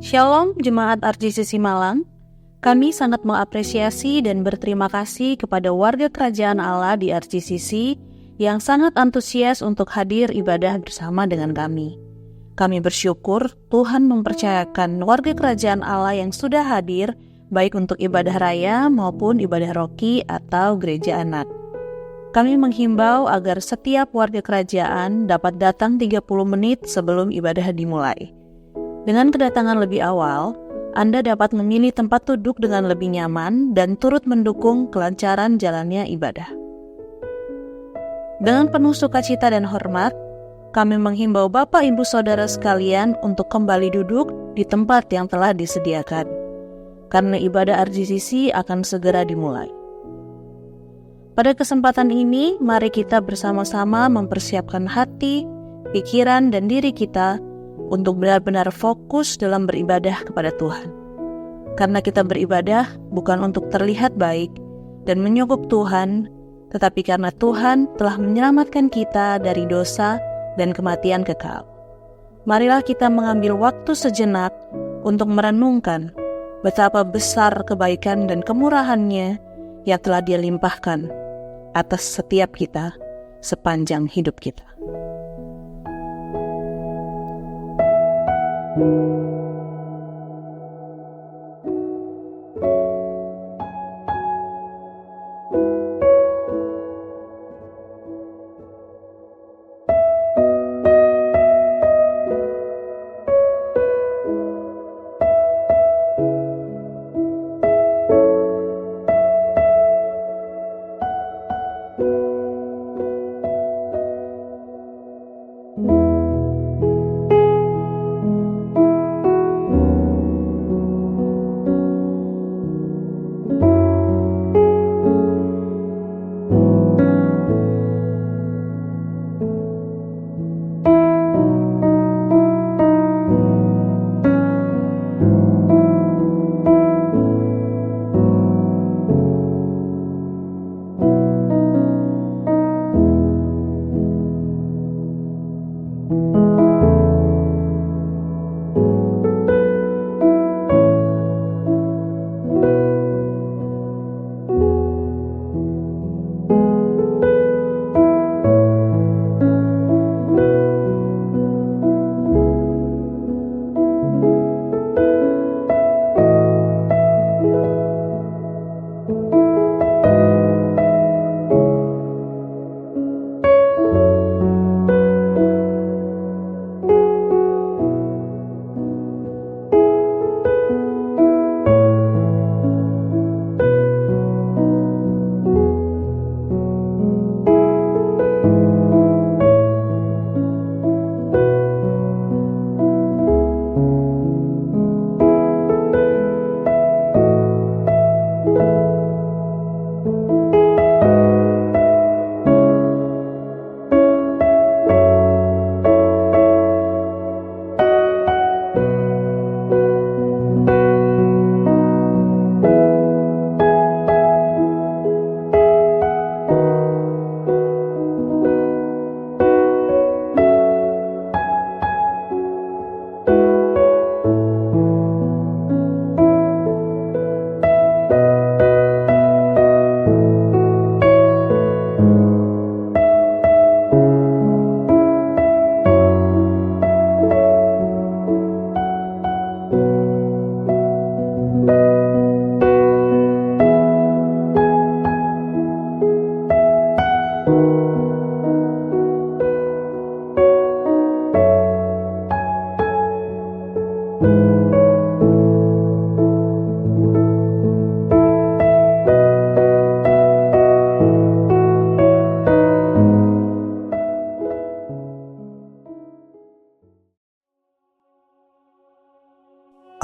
Shalom Jemaat RJCC Malang. Kami sangat mengapresiasi dan berterima kasih kepada warga Kerajaan Allah di RJCC yang sangat antusias untuk hadir ibadah bersama dengan kami. Kami bersyukur Tuhan mempercayakan warga Kerajaan Allah yang sudah hadir baik untuk ibadah raya maupun ibadah roki atau gereja anak. Kami menghimbau agar setiap warga kerajaan dapat datang 30 menit sebelum ibadah dimulai. Dengan kedatangan lebih awal, Anda dapat memilih tempat duduk dengan lebih nyaman dan turut mendukung kelancaran jalannya ibadah. Dengan penuh sukacita dan hormat, kami menghimbau Bapak Ibu Saudara sekalian untuk kembali duduk di tempat yang telah disediakan, karena ibadah RJCC akan segera dimulai. Pada kesempatan ini, mari kita bersama-sama mempersiapkan hati, pikiran, dan diri kita untuk benar-benar fokus dalam beribadah kepada Tuhan. Karena kita beribadah bukan untuk terlihat baik dan menyogok Tuhan, tetapi karena Tuhan telah menyelamatkan kita dari dosa dan kematian kekal. Marilah kita mengambil waktu sejenak untuk merenungkan betapa besar kebaikan dan kemurahan-Nya yang telah Dia limpahkan atas setiap kita sepanjang hidup kita.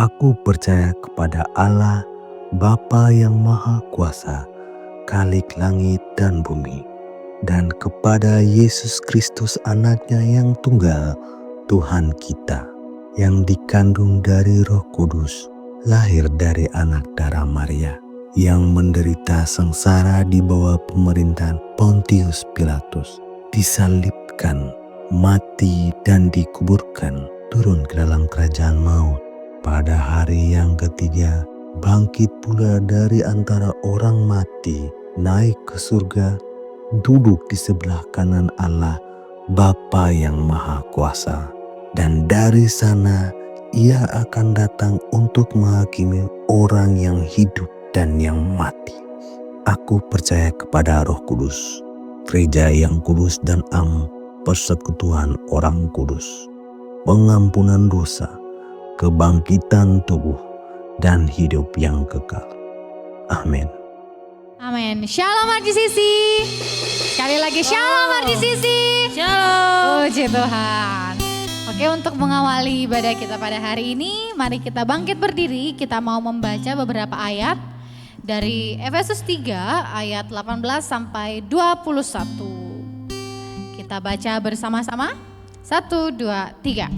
Aku percaya kepada Allah, Bapa yang Maha Kuasa, Khalik langit dan bumi, dan kepada Yesus Kristus anaknya yang tunggal, Tuhan kita, yang dikandung dari Roh Kudus, lahir dari anak darah Maria, yang menderita sengsara di bawah pemerintahan Pontius Pilatus, disalibkan, mati dan dikuburkan, turun ke dalam kerajaan maut, pada hari yang ketiga bangkit pula dari antara orang mati, naik ke surga, duduk di sebelah kanan Allah Bapa yang Maha Kuasa. Dan dari sana Ia akan datang untuk menghakimi orang yang hidup dan yang mati. Aku percaya kepada Roh Kudus, gereja yang kudus dan am, persekutuan orang kudus, pengampunan dosa, kebangkitan tubuh, dan hidup yang kekal. Amin. Amin. Shalom RGCC. Sekali lagi shalom RGCC. Shalom. Puji Tuhan. Oke, untuk mengawali ibadah kita pada hari ini, mari kita bangkit berdiri. Kita mau membaca beberapa ayat dari Efesus 3 ayat 18 sampai 21. Kita baca bersama-sama. 1, 2, 3.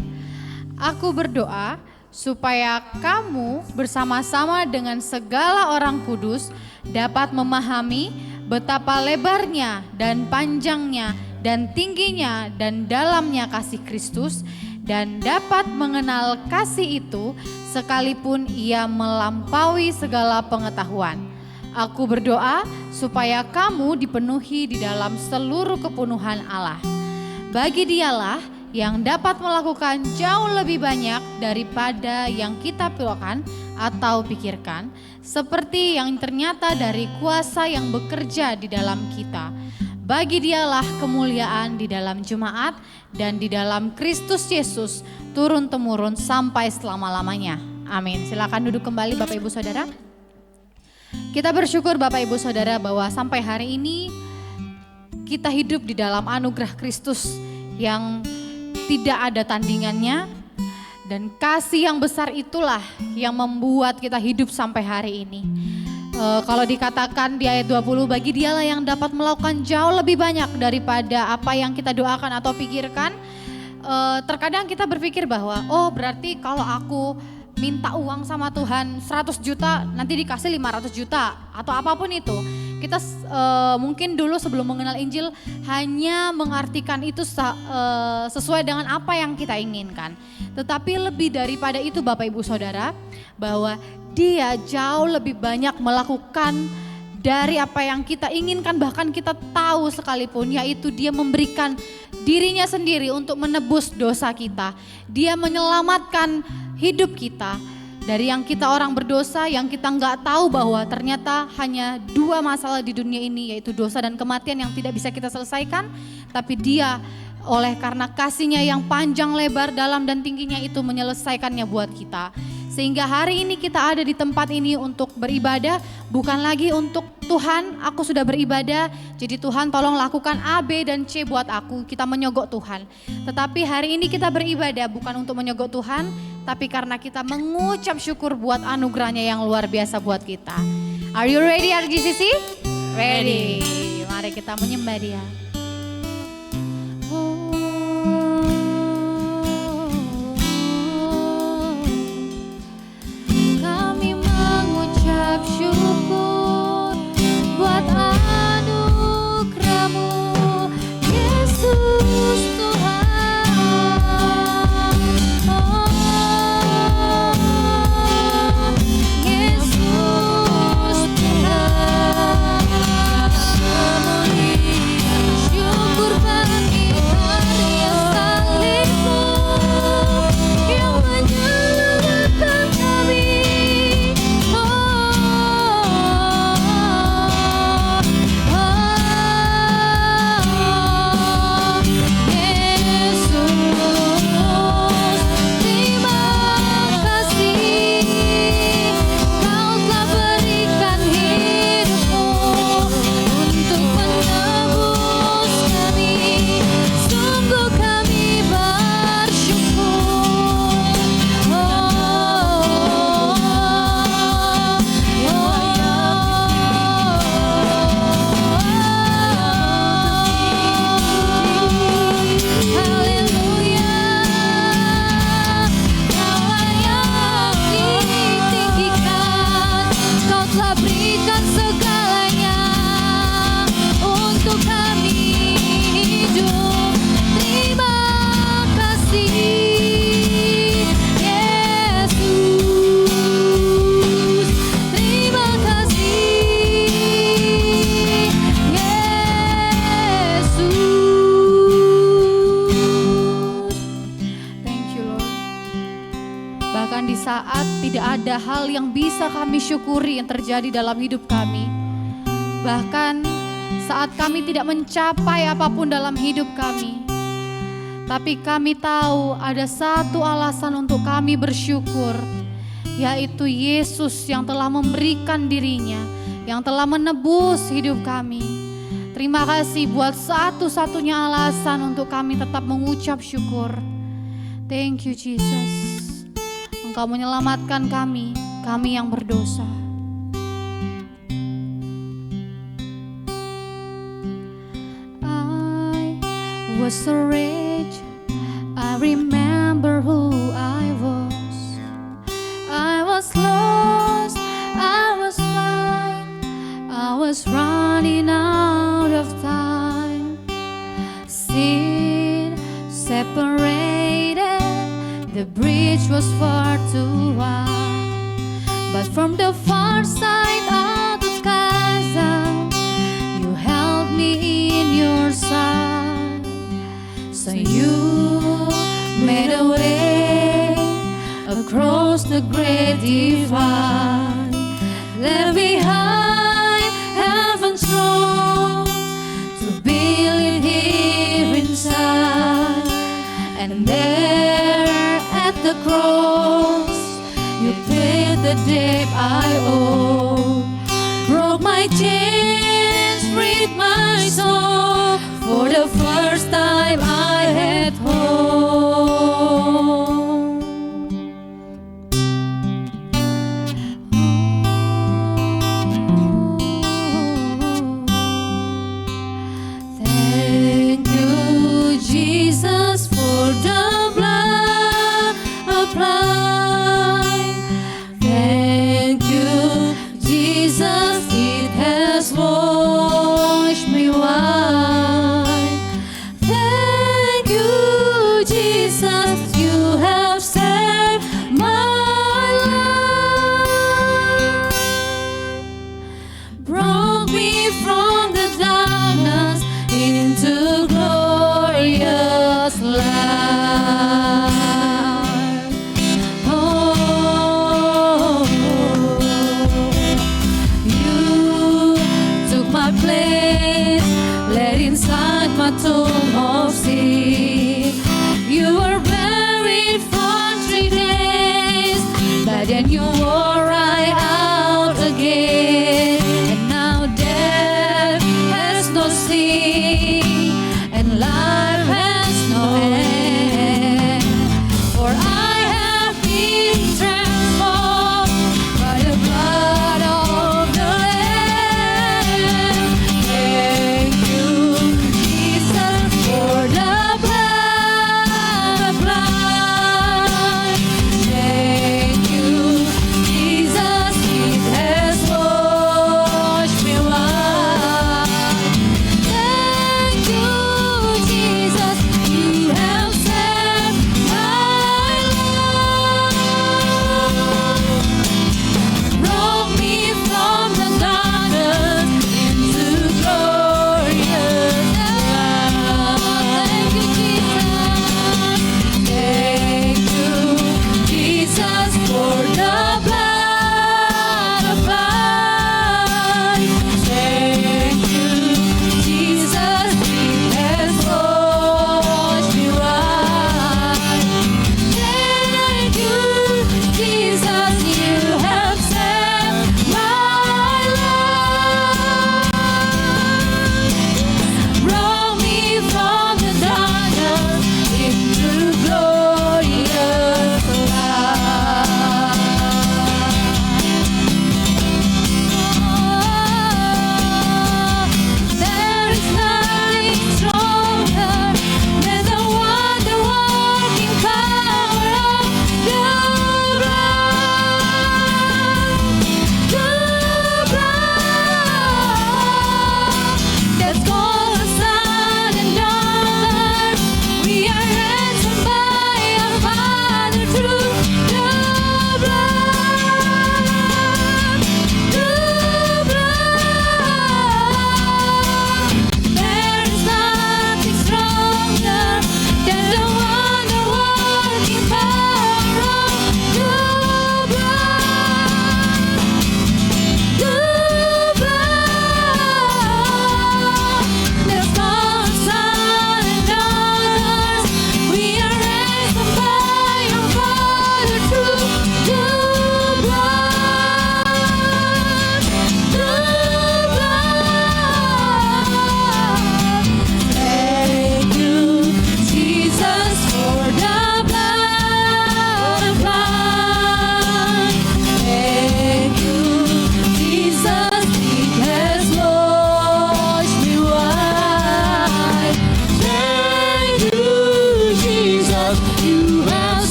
Aku berdoa supaya kamu bersama-sama dengan segala orang kudus dapat memahami betapa lebarnya dan panjangnya dan tingginya dan dalamnya kasih Kristus, dan dapat mengenal kasih itu sekalipun ia melampaui segala pengetahuan. Aku berdoa supaya kamu dipenuhi di dalam seluruh kepenuhan Allah. Bagi Dialah yang dapat melakukan jauh lebih banyak daripada yang kita pilihkan atau pikirkan, seperti yang ternyata dari kuasa yang bekerja di dalam kita. Bagi Dialah kemuliaan di dalam jemaat dan di dalam Kristus Yesus turun-temurun sampai selama-lamanya. Amin. Silakan duduk kembali Bapak Ibu Saudara. Kita bersyukur Bapak Ibu Saudara bahwa sampai hari ini kita hidup di dalam anugerah Kristus yang tidak ada tandingannya, dan kasih yang besar itulah yang membuat kita hidup sampai hari ini. Kalau dikatakan di ayat 20, bagi Dialah yang dapat melakukan jauh lebih banyak daripada apa yang kita doakan atau pikirkan. Terkadang kita berpikir bahwa berarti kalau aku minta uang sama Tuhan 100 juta nanti dikasih 500 juta atau apapun itu. Kita mungkin dulu sebelum mengenal Injil hanya mengartikan itu sesuai dengan apa yang kita inginkan. Tetapi lebih daripada itu Bapak Ibu Saudara, bahwa Dia jauh lebih banyak melakukan dari apa yang kita inginkan, bahkan kita tahu sekalipun, yaitu Dia memberikan dirinya sendiri untuk menebus dosa kita. Dia menyelamatkan hidup kita dari yang kita orang berdosa, yang kita nggak tahu bahwa ternyata hanya 2 masalah di dunia ini, yaitu dosa dan kematian yang tidak bisa kita selesaikan. Tapi Dia oleh karena kasih-Nya yang panjang, lebar, dalam dan tingginya itu menyelesaikannya buat kita. Sehingga hari ini kita ada di tempat ini untuk beribadah, bukan lagi untuk Tuhan aku sudah beribadah, jadi Tuhan tolong lakukan A, B, dan C buat aku, kita menyogok Tuhan. Tetapi hari ini kita beribadah bukan untuk menyogok Tuhan, tapi karena kita mengucap syukur buat anugerahnya yang luar biasa buat kita. Are you ready RGCC? Ready. Mari kita menyembah Dia. Syukur buat anugerah-Mu, Yesus Tuhan. Yesus Tuhan, kemuliaan bisa kami syukuri yang terjadi dalam hidup kami. Bahkan saat kami tidak mencapai apapun dalam hidup kami, tapi kami tahu ada satu alasan untuk kami bersyukur, yaitu Yesus yang telah memberikan dirinya, yang telah menebus hidup kami. Terima kasih buat satu-satunya alasan untuk kami tetap mengucap syukur. Thank you Jesus. Engkau menyelamatkan kami yang berdosa. I was so rich, I remember who I was. I was lost, I was blind, I was running out of time. Sin separated, the bridge was far too wide. But from the far side of the chasm, you held me in your side. So you made a way across the great divide. Left behind heaven's throne to build it here inside. And there at the cross, you paid the debt I owe. Broke my chains, freed my soul. For the first time I had hope. Thank you, Jesus, for the blood applied. Thank you,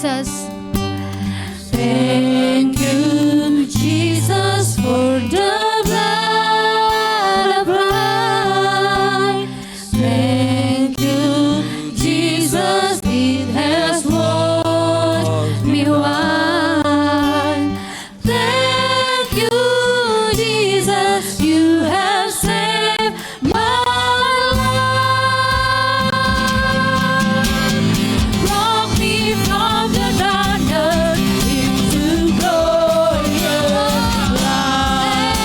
Jesus. Thank you, Jesus, for the blood of Christ. Thank you, Jesus, it has washed me white. Thank you, Jesus, you have saved my life. Brought me from the darkness into glorious light.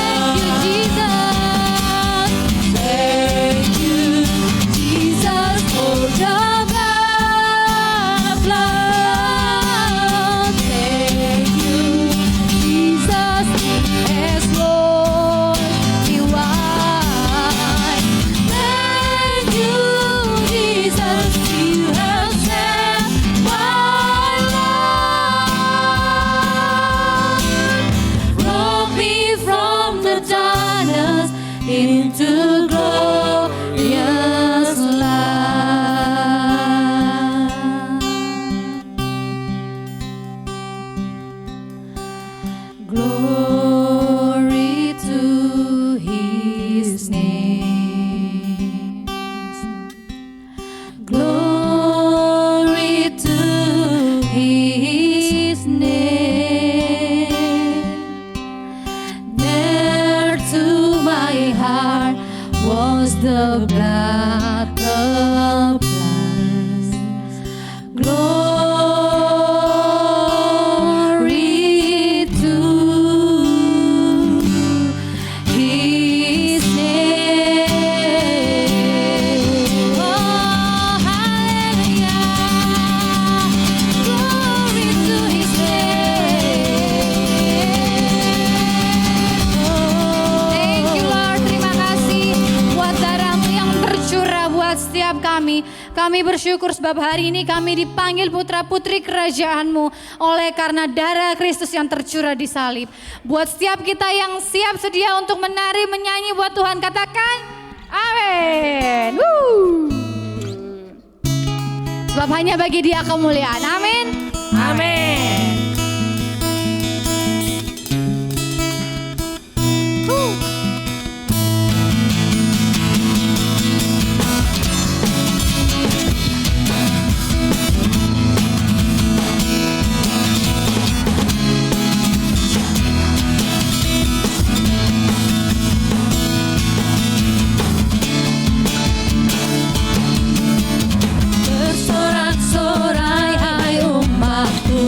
Thank you, Jesus, for the blood of love. Thank you, Jesus, has washed me white. Thank you, Jesus, you have saved my life. Brought me from the darkness into glorious light. Glory to His name. Glory to His name. There to my heart was the blood of Christ. Glory to His name. Oh, hallelujah. Glory to His name. Thank you Lord, terima kasih buat darah-Mu yang tercurah buat setiap kami. Kami bersyukur sebab hari ini kami dipanggil putra-putri kerajaan-Mu oleh karena darah Kristus yang tercurah di salib. Buat setiap kita yang siap sedia untuk menari, menyanyi buat Tuhan, katakan amin. Sebab hanya bagi Dia kemuliaan. Amin. Amin. Bersorak-sorai hai umatku,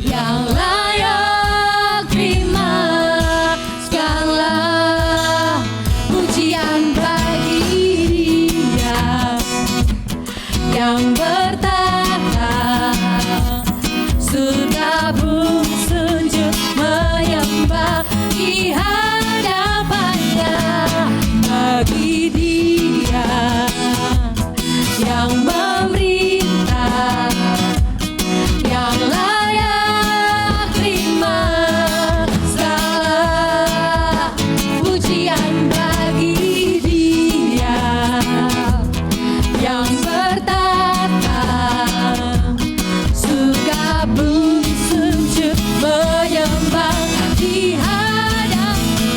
yang layak terima segala pujian bagi Dia yang bertata surga bumi sujud menyembah di hadapannya bagi Dia yang memerintah yang layak terima segala pujian bagi Dia yang bertata surga bumi sujud menyembah di hadapannya.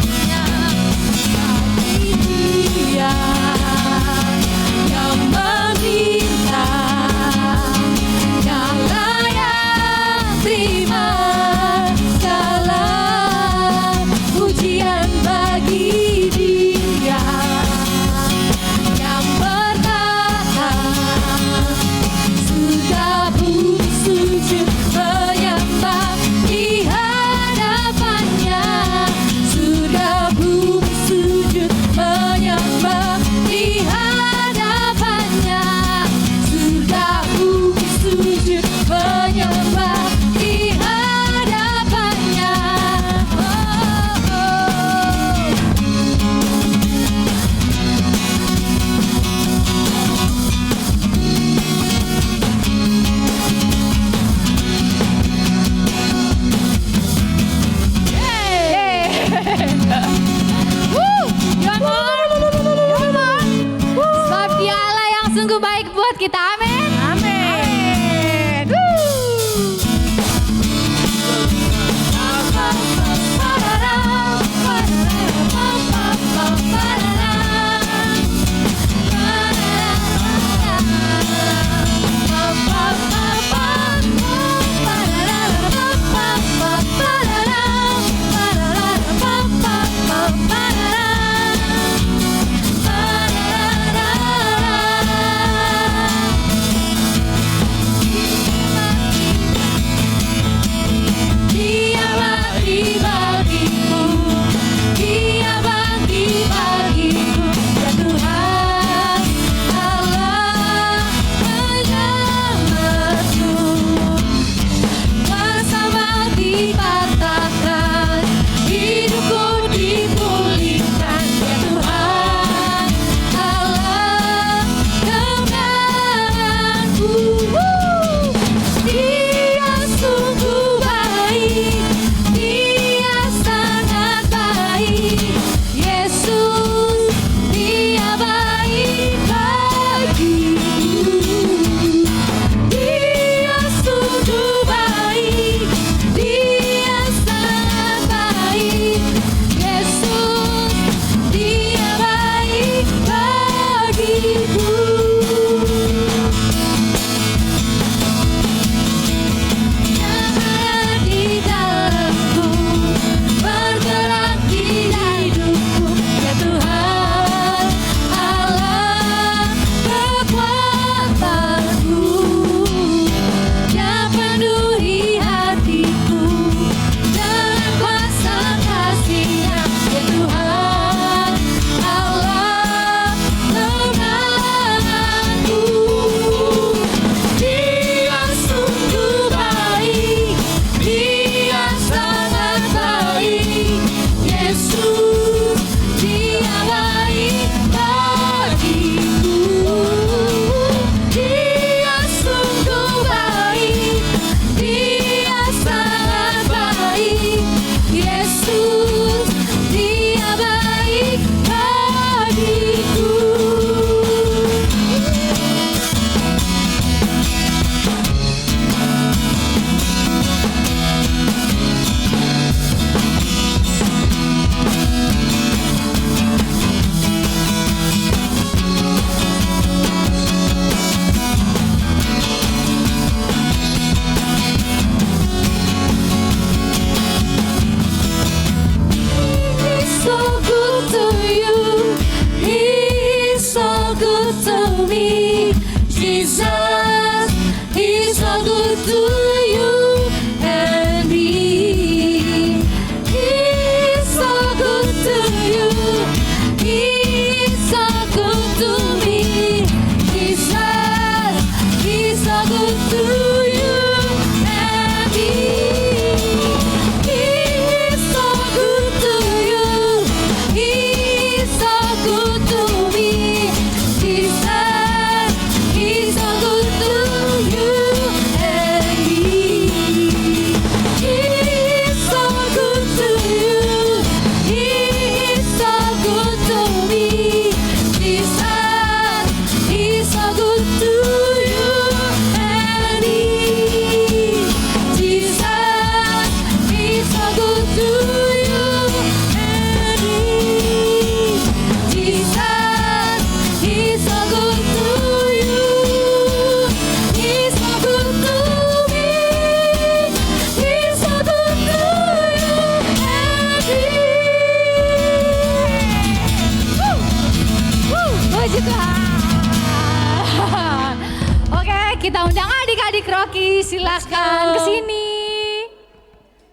silakan ke sini.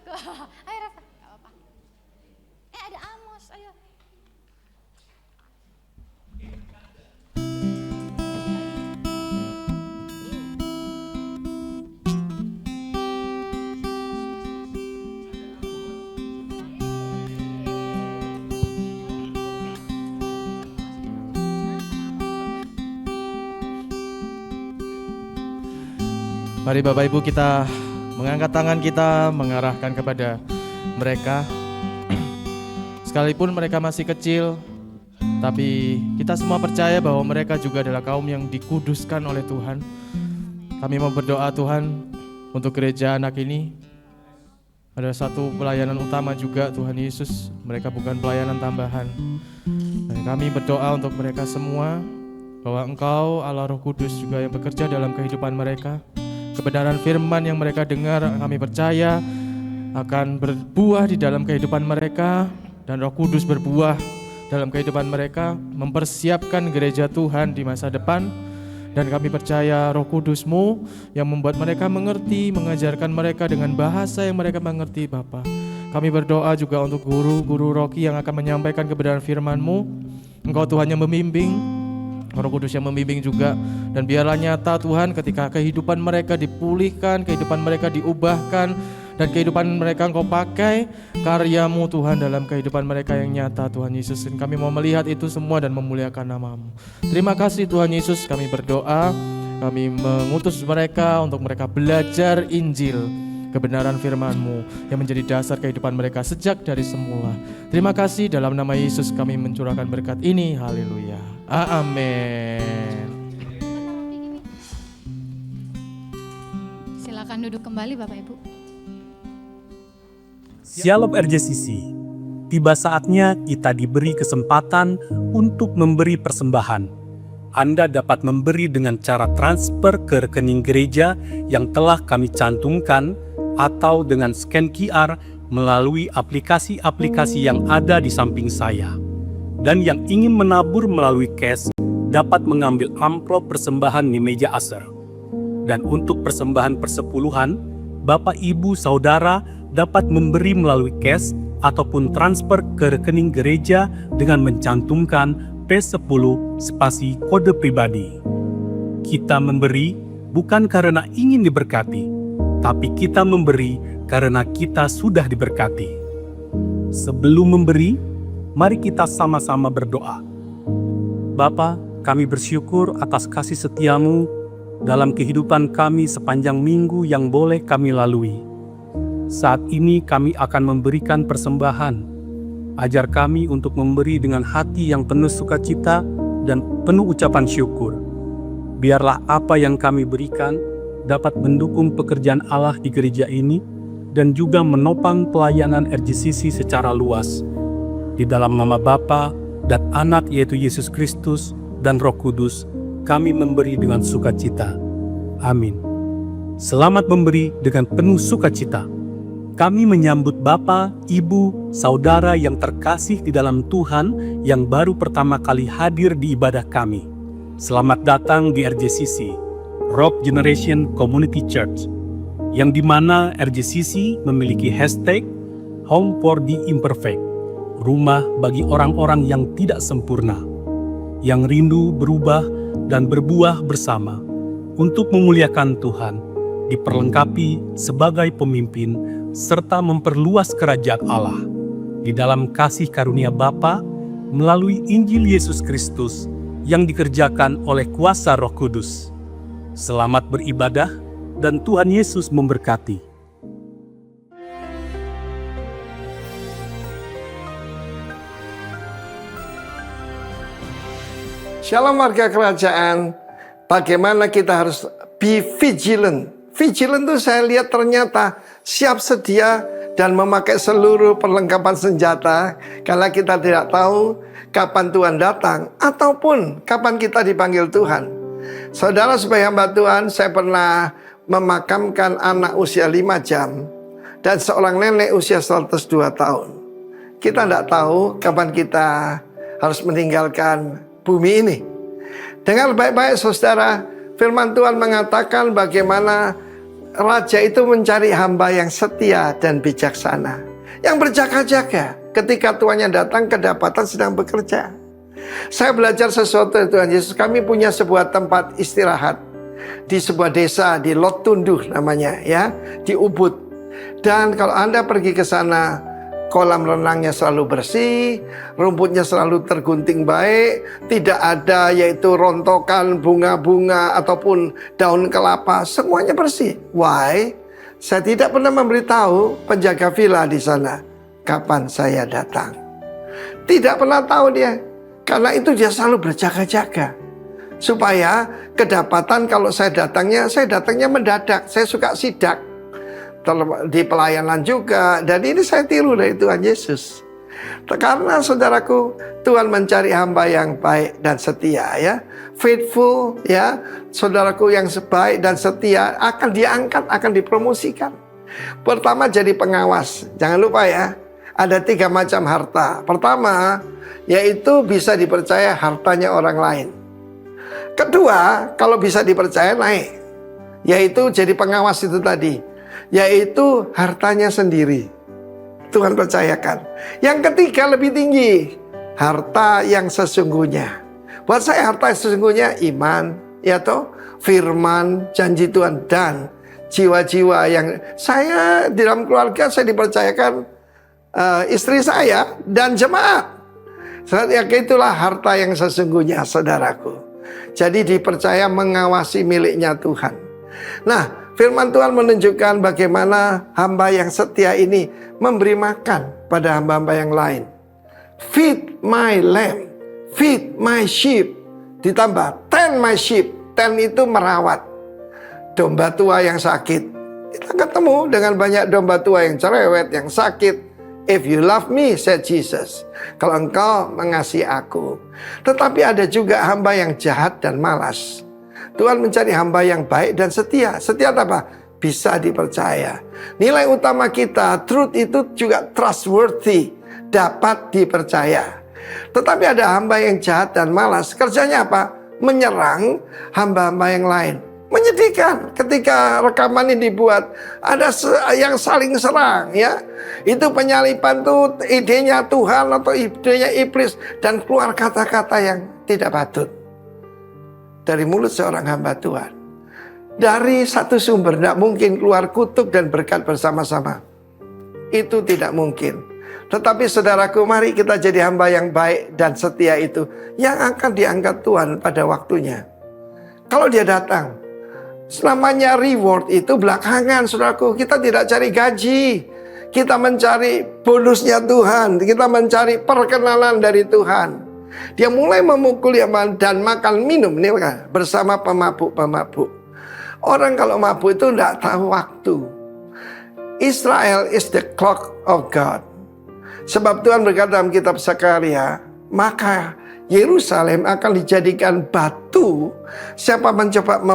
Ayo Rafa, gak apa-apa. Ada Amos, ayo. Mari Bapak Ibu kita mengangkat tangan kita, mengarahkan kepada mereka. Sekalipun mereka masih kecil, tapi kita semua percaya bahwa mereka juga adalah kaum yang dikuduskan oleh Tuhan. Kami mau berdoa Tuhan untuk gereja anak ini. Ada satu pelayanan utama juga Tuhan Yesus, mereka bukan pelayanan tambahan. Dan kami berdoa untuk mereka semua, bahwa Engkau Allah Roh Kudus juga yang bekerja dalam kehidupan mereka. Kebenaran firman yang mereka dengar kami percaya akan berbuah di dalam kehidupan mereka, dan Roh Kudus berbuah dalam kehidupan mereka, mempersiapkan gereja Tuhan di masa depan. Dan kami percaya Roh Kudus-Mu yang membuat mereka mengerti, mengajarkan mereka dengan bahasa yang mereka mengerti Bapa. Kami berdoa juga untuk guru-guru Rocky yang akan menyampaikan kebenaran firman-Mu. Engkau Tuhan yang membimbing, Roh Kudus yang membimbing juga. Dan biarlah nyata Tuhan ketika kehidupan mereka dipulihkan, kehidupan mereka diubahkan, dan kehidupan mereka Engkau pakai karya-Mu Tuhan dalam kehidupan mereka yang nyata Tuhan Yesus. Dan kami mau melihat itu semua dan memuliakan nama-Mu. Terima kasih Tuhan Yesus, kami berdoa, kami mengutus mereka untuk mereka belajar Injil, kebenaran firman-Mu yang menjadi dasar kehidupan mereka sejak dari semula. Terima kasih, dalam nama Yesus kami mencurahkan berkat ini. Haleluya. Amin. Silakan duduk kembali Bapak Ibu. Shalom RJCC, tiba saatnya kita diberi kesempatan untuk memberi persembahan. Anda dapat memberi dengan cara transfer ke rekening gereja yang telah kami cantumkan, atau dengan scan QR melalui aplikasi-aplikasi yang ada di samping saya. Dan yang ingin menabur melalui cash dapat mengambil amplop persembahan di meja Aser. Dan untuk persembahan persepuluhan, Bapak Ibu Saudara dapat memberi melalui cash ataupun transfer ke rekening gereja dengan mencantumkan P10 spasi kode pribadi. Kita memberi bukan karena ingin diberkati, tapi kita memberi karena kita sudah diberkati. Sebelum memberi, mari kita sama-sama berdoa. Bapa, kami bersyukur atas kasih setia-Mu dalam kehidupan kami sepanjang minggu yang boleh kami lalui. Saat ini kami akan memberikan persembahan. Ajar kami untuk memberi dengan hati yang penuh sukacita dan penuh ucapan syukur. Biarlah apa yang kami berikan dapat mendukung pekerjaan Allah di gereja ini dan juga menopang pelayanan RJCC secara luas. Di dalam nama Bapa dan Anak yaitu Yesus Kristus dan Roh Kudus, kami memberi dengan sukacita. Amin. Selamat memberi dengan penuh sukacita. Kami menyambut Bapa, Ibu, Saudara yang terkasih di dalam Tuhan yang baru pertama kali hadir di ibadah kami. Selamat datang di RJCC, Rock Generation Community Church, yang dimana RJCC memiliki hashtag Home for the Imperfect, rumah bagi orang-orang yang tidak sempurna, yang rindu berubah dan berbuah bersama untuk memuliakan Tuhan, diperlengkapi sebagai pemimpin serta memperluas kerajaan Allah di dalam kasih karunia Bapa melalui Injil Yesus Kristus yang dikerjakan oleh kuasa Roh Kudus. Selamat beribadah dan Tuhan Yesus memberkati. Shalom warga kerajaan, bagaimana kita harus be vigilant. Vigilant itu saya lihat ternyata siap sedia dan memakai seluruh perlengkapan senjata karena kita tidak tahu kapan Tuhan datang ataupun kapan kita dipanggil Tuhan. Saudara sebagai hamba Tuhan, saya pernah memakamkan anak usia 5 jam dan seorang nenek usia 102 tahun. Kita tidak tahu kapan kita harus meninggalkan bumi ini. Dengar baik-baik saudara, firman Tuhan mengatakan bagaimana raja itu mencari hamba yang setia dan bijaksana, yang berjaga-jaga ketika tuannya datang kedapatan sedang bekerja. Saya belajar sesuatu dari Tuhan Yesus. Kami punya sebuah tempat istirahat di sebuah desa di Lot Tunduh namanya, ya, di Ubud. Dan kalau Anda pergi ke sana, kolam renangnya selalu bersih, rumputnya selalu tergunting baik, tidak ada yaitu rontokan bunga-bunga ataupun daun kelapa, semuanya bersih. Why? Saya tidak pernah memberitahu penjaga villa di sana kapan saya datang. Tidak pernah tahu dia. Karena itu dia selalu berjaga-jaga. Supaya kedapatan kalau saya datangnya mendadak. Saya suka sidak. Di pelayanan juga. Dan ini saya tiru dari Tuhan Yesus. Karena saudaraku, Tuhan mencari hamba yang baik dan setia, ya. Faithful, ya. Saudaraku yang baik dan setia akan diangkat, akan dipromosikan. Pertama jadi pengawas. Jangan lupa ya. Ada 3 macam harta. Pertama, yaitu bisa dipercaya hartanya orang lain. Kedua, kalau bisa dipercaya naik, yaitu jadi pengawas itu tadi, yaitu hartanya sendiri. Tuhan percayakan. Yang ketiga lebih tinggi, harta yang sesungguhnya. Buat saya harta yang sesungguhnya iman, ya toh, firman, janji Tuhan, dan jiwa-jiwa yang saya di dalam keluarga saya dipercayakan istri saya dan jemaat. Itulah harta yang sesungguhnya, saudaraku. Jadi dipercaya mengawasi miliknya Tuhan. Nah, firman Tuhan menunjukkan bagaimana hamba yang setia ini memberi makan pada hamba-hamba yang lain. Feed my lamb, feed my sheep. Ditambah tend my sheep. Tend itu merawat domba tua yang sakit. Kita ketemu dengan banyak domba tua yang cerewet, yang sakit. If you love me, said Jesus, kalau engkau mengasihi aku. Tetapi ada juga hamba yang jahat dan malas. Tuhan mencari hamba yang baik dan setia. Setia apa? Bisa dipercaya. Nilai utama kita, truth itu juga trustworthy, dapat dipercaya. Tetapi ada hamba yang jahat dan malas. Kerjanya apa? Menyerang hamba-hamba yang lain. Menyedihkan ketika rekaman ini dibuat. Ada yang saling serang, ya. Itu penyalipan tuh idenya Tuhan atau idenya iblis. Dan keluar kata-kata yang tidak patut dari mulut seorang hamba Tuhan. Dari satu sumber tidak mungkin keluar kutuk dan berkat bersama-sama. Itu tidak mungkin. Tetapi saudaraku, mari kita jadi hamba yang baik dan setia itu, yang akan diangkat Tuhan pada waktunya. Kalau dia datang, namanya reward itu belakangan, saudaraku. Kita tidak cari gaji, kita mencari bonusnya Tuhan, kita mencari perkenalan dari Tuhan. Dia mulai memukul dan makan minum ini bersama pemabuk-pemabuk. Orang kalau mabuk itu tidak tahu waktu. Israel is the clock of God. Sebab Tuhan berkata dalam kitab Zakaria, maka Yerusalem akan dijadikan batu, siapa mencoba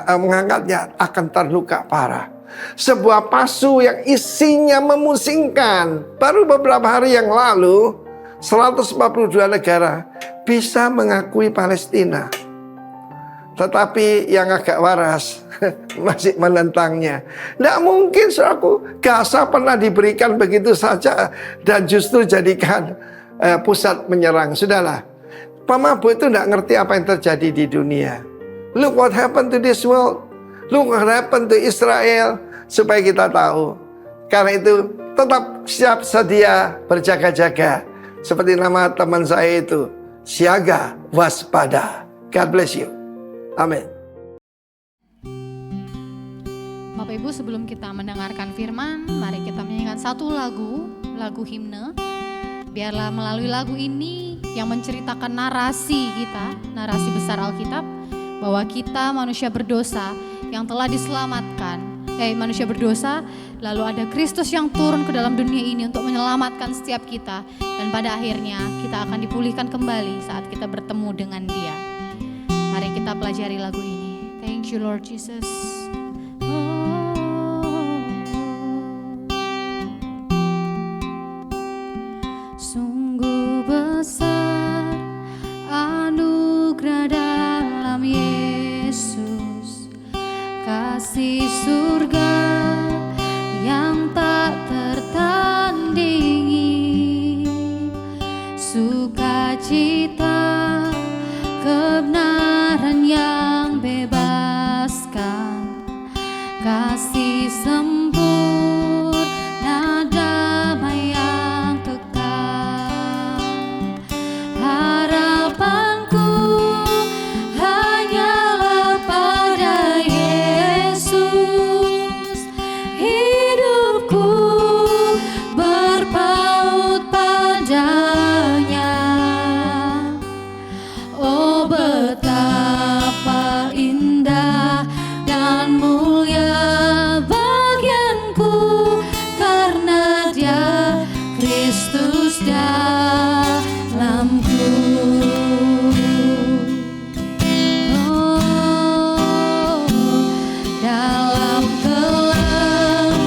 mengangkatnya akan terluka parah. Sebuah pasu yang isinya memusingkan. Baru beberapa hari yang lalu 142 negara bisa mengakui Palestina. Tetapi yang agak waras masih menentangnya. Tidak mungkin, saudaraku, Gaza pernah diberikan begitu saja dan justru jadikan pusat menyerang. Sudahlah, pemabuk itu tidak ngerti apa yang terjadi di dunia. Look what happened to this world. Look what happened to Israel. Supaya kita tahu. Karena itu tetap siap sedia berjaga-jaga. Seperti nama teman saya itu, siaga waspada. God bless you. Amin. Bapak Ibu, sebelum kita mendengarkan firman, mari kita menyanyikan satu lagu himne. Biarlah melalui lagu ini yang menceritakan narasi kita, narasi besar Alkitab, bahwa kita manusia berdosa yang telah diselamatkan. Manusia berdosa, lalu ada Kristus yang turun ke dalam dunia ini untuk menyelamatkan setiap kita. Dan pada akhirnya kita akan dipulihkan kembali saat kita bertemu dengan Dia. Mari kita pelajari lagu ini. Thank you Lord Jesus. Sungguh besar anugerah dalam Yesus, kasih surga sukacita, kebenaran yang bebaskan, kasih sempurna, damai yang kekal. Harapanku hanyalah pada Yesus, hidupku berpaut padanya. Oh, betapa indah dan mulia bagianku, karena Dia Kristus dalamku. Oh, dalam kelam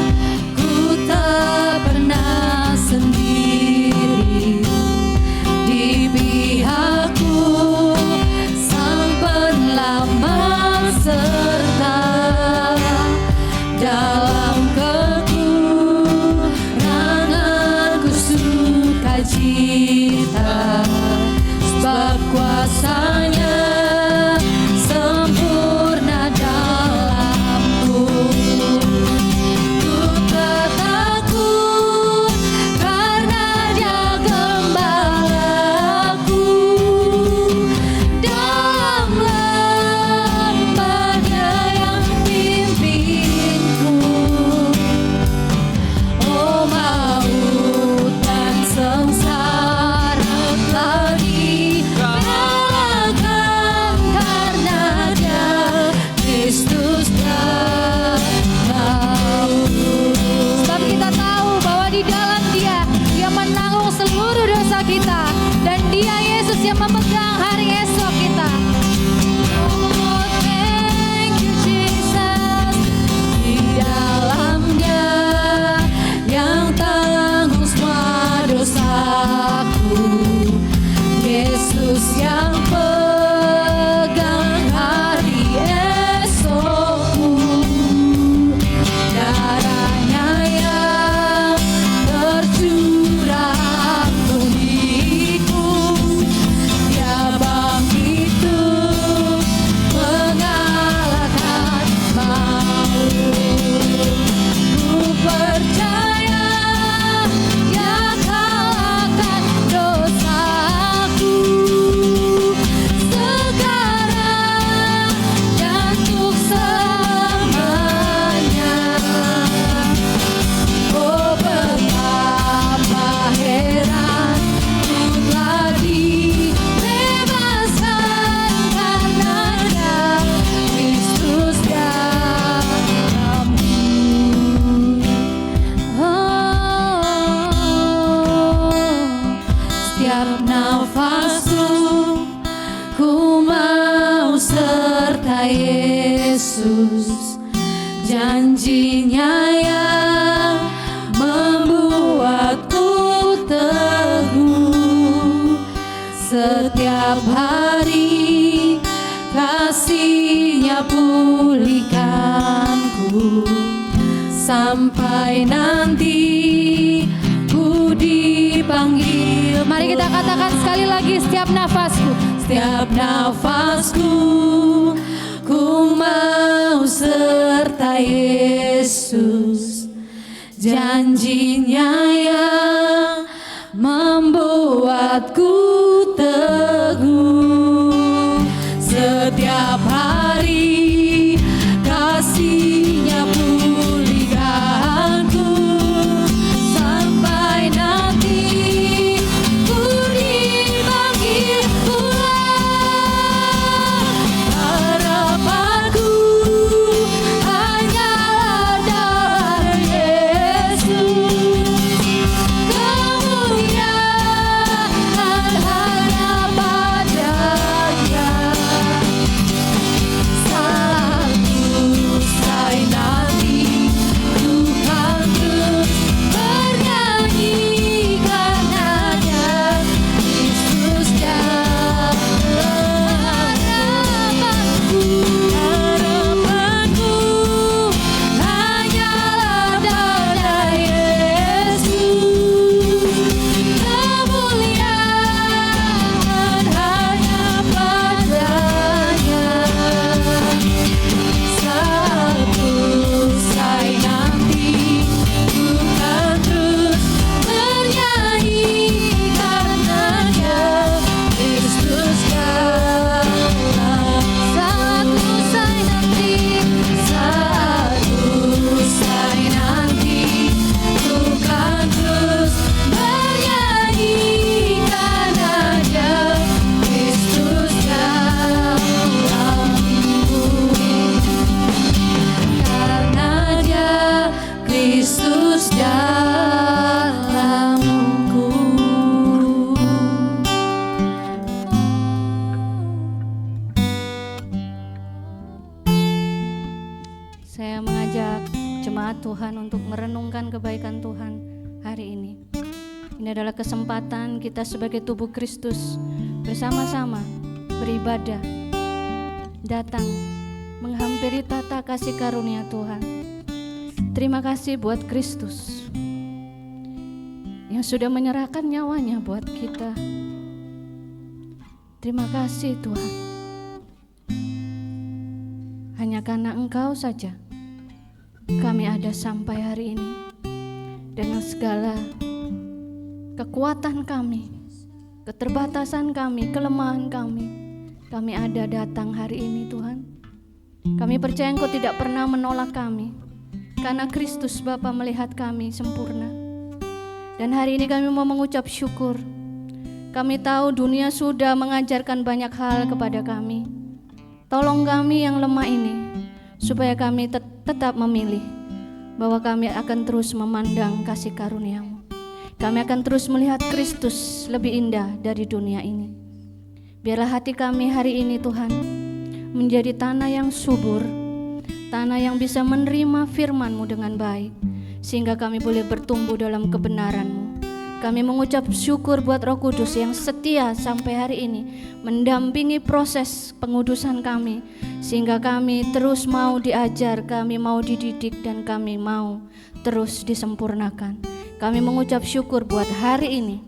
ku tak pernah sendiri, di pihakku Sang Penyelamat serta dalam kekuranganku sukacita, sebab kuasa-Nya sempurna dalamku. Ku tak takut karena Dia gembalaku, dalam lembah-Nya yang pimpinku. Oh, maut dan sengsara telah dikalahkan, karena Dia Kristus dalamku. Sebab kita tahu bahwa di dalam Dia menanggung seluruh dosa kita, dan Dia Yesus yang memegang hari esok kita. Oh, thank you Jesus. Di dalamnya yang tanggung semua dosaku, Yesus yang pegang hari esokku. Darah-Nya yang tercurah uniku, Dia bangkit untuk mengalahkan maut. Ku percaya Dia kalahkan dosaku sekarang dan untuk selamanya. Oh, betapa heran ku telah dibebaskan, karena Dia Kristus dalamku. Oh, setiap nafasku ku mau serta Yesus, janji-Nya yang membuatku teguh. Setiap hari kasih-Nya pulihkanku, sampai nanti ku dipanggil. Mari kita katakan sekali lagi, setiap nafasku, setiap nafasku ku mau serta Yesus, janji-Nya yang membuatku teguh. Setiap hari kasih-Nya pulihkanku, sampai nanti ku dipanggil pulang. Harapanku hanyalah dalam Yesus, kemuliaan kebaikan Tuhan hari ini. Ini adalah kesempatan kita sebagai tubuh Kristus bersama-sama beribadah, datang menghampiri tata kasih karunia Tuhan. Terima kasih buat Kristus yang sudah menyerahkan nyawanya buat kita. Terima kasih Tuhan. Hanya karena Engkau saja kami ada sampai hari ini. Dengan segala kekuatan kami, keterbatasan kami, kelemahan kami ada datang hari ini Tuhan. Kami percaya Engkau tidak pernah menolak kami, karena Kristus Bapa melihat kami sempurna. Dan hari ini kami mau mengucap syukur. Kami tahu dunia sudah mengajarkan banyak hal kepada kami. Tolong kami yang lemah ini, supaya kami tetap memilih bahwa kami akan terus memandang kasih karunia-Mu. Kami akan terus melihat Kristus lebih indah dari dunia ini. Biarlah hati kami hari ini Tuhan menjadi tanah yang subur, tanah yang bisa menerima firman-Mu dengan baik, sehingga kami boleh bertumbuh dalam kebenaran-Mu. Kami mengucap syukur buat Roh Kudus yang setia sampai hari ini mendampingi proses pengudusan kami, sehingga kami terus mau diajar, kami mau dididik, dan kami mau terus disempurnakan. Kami mengucap syukur buat hari ini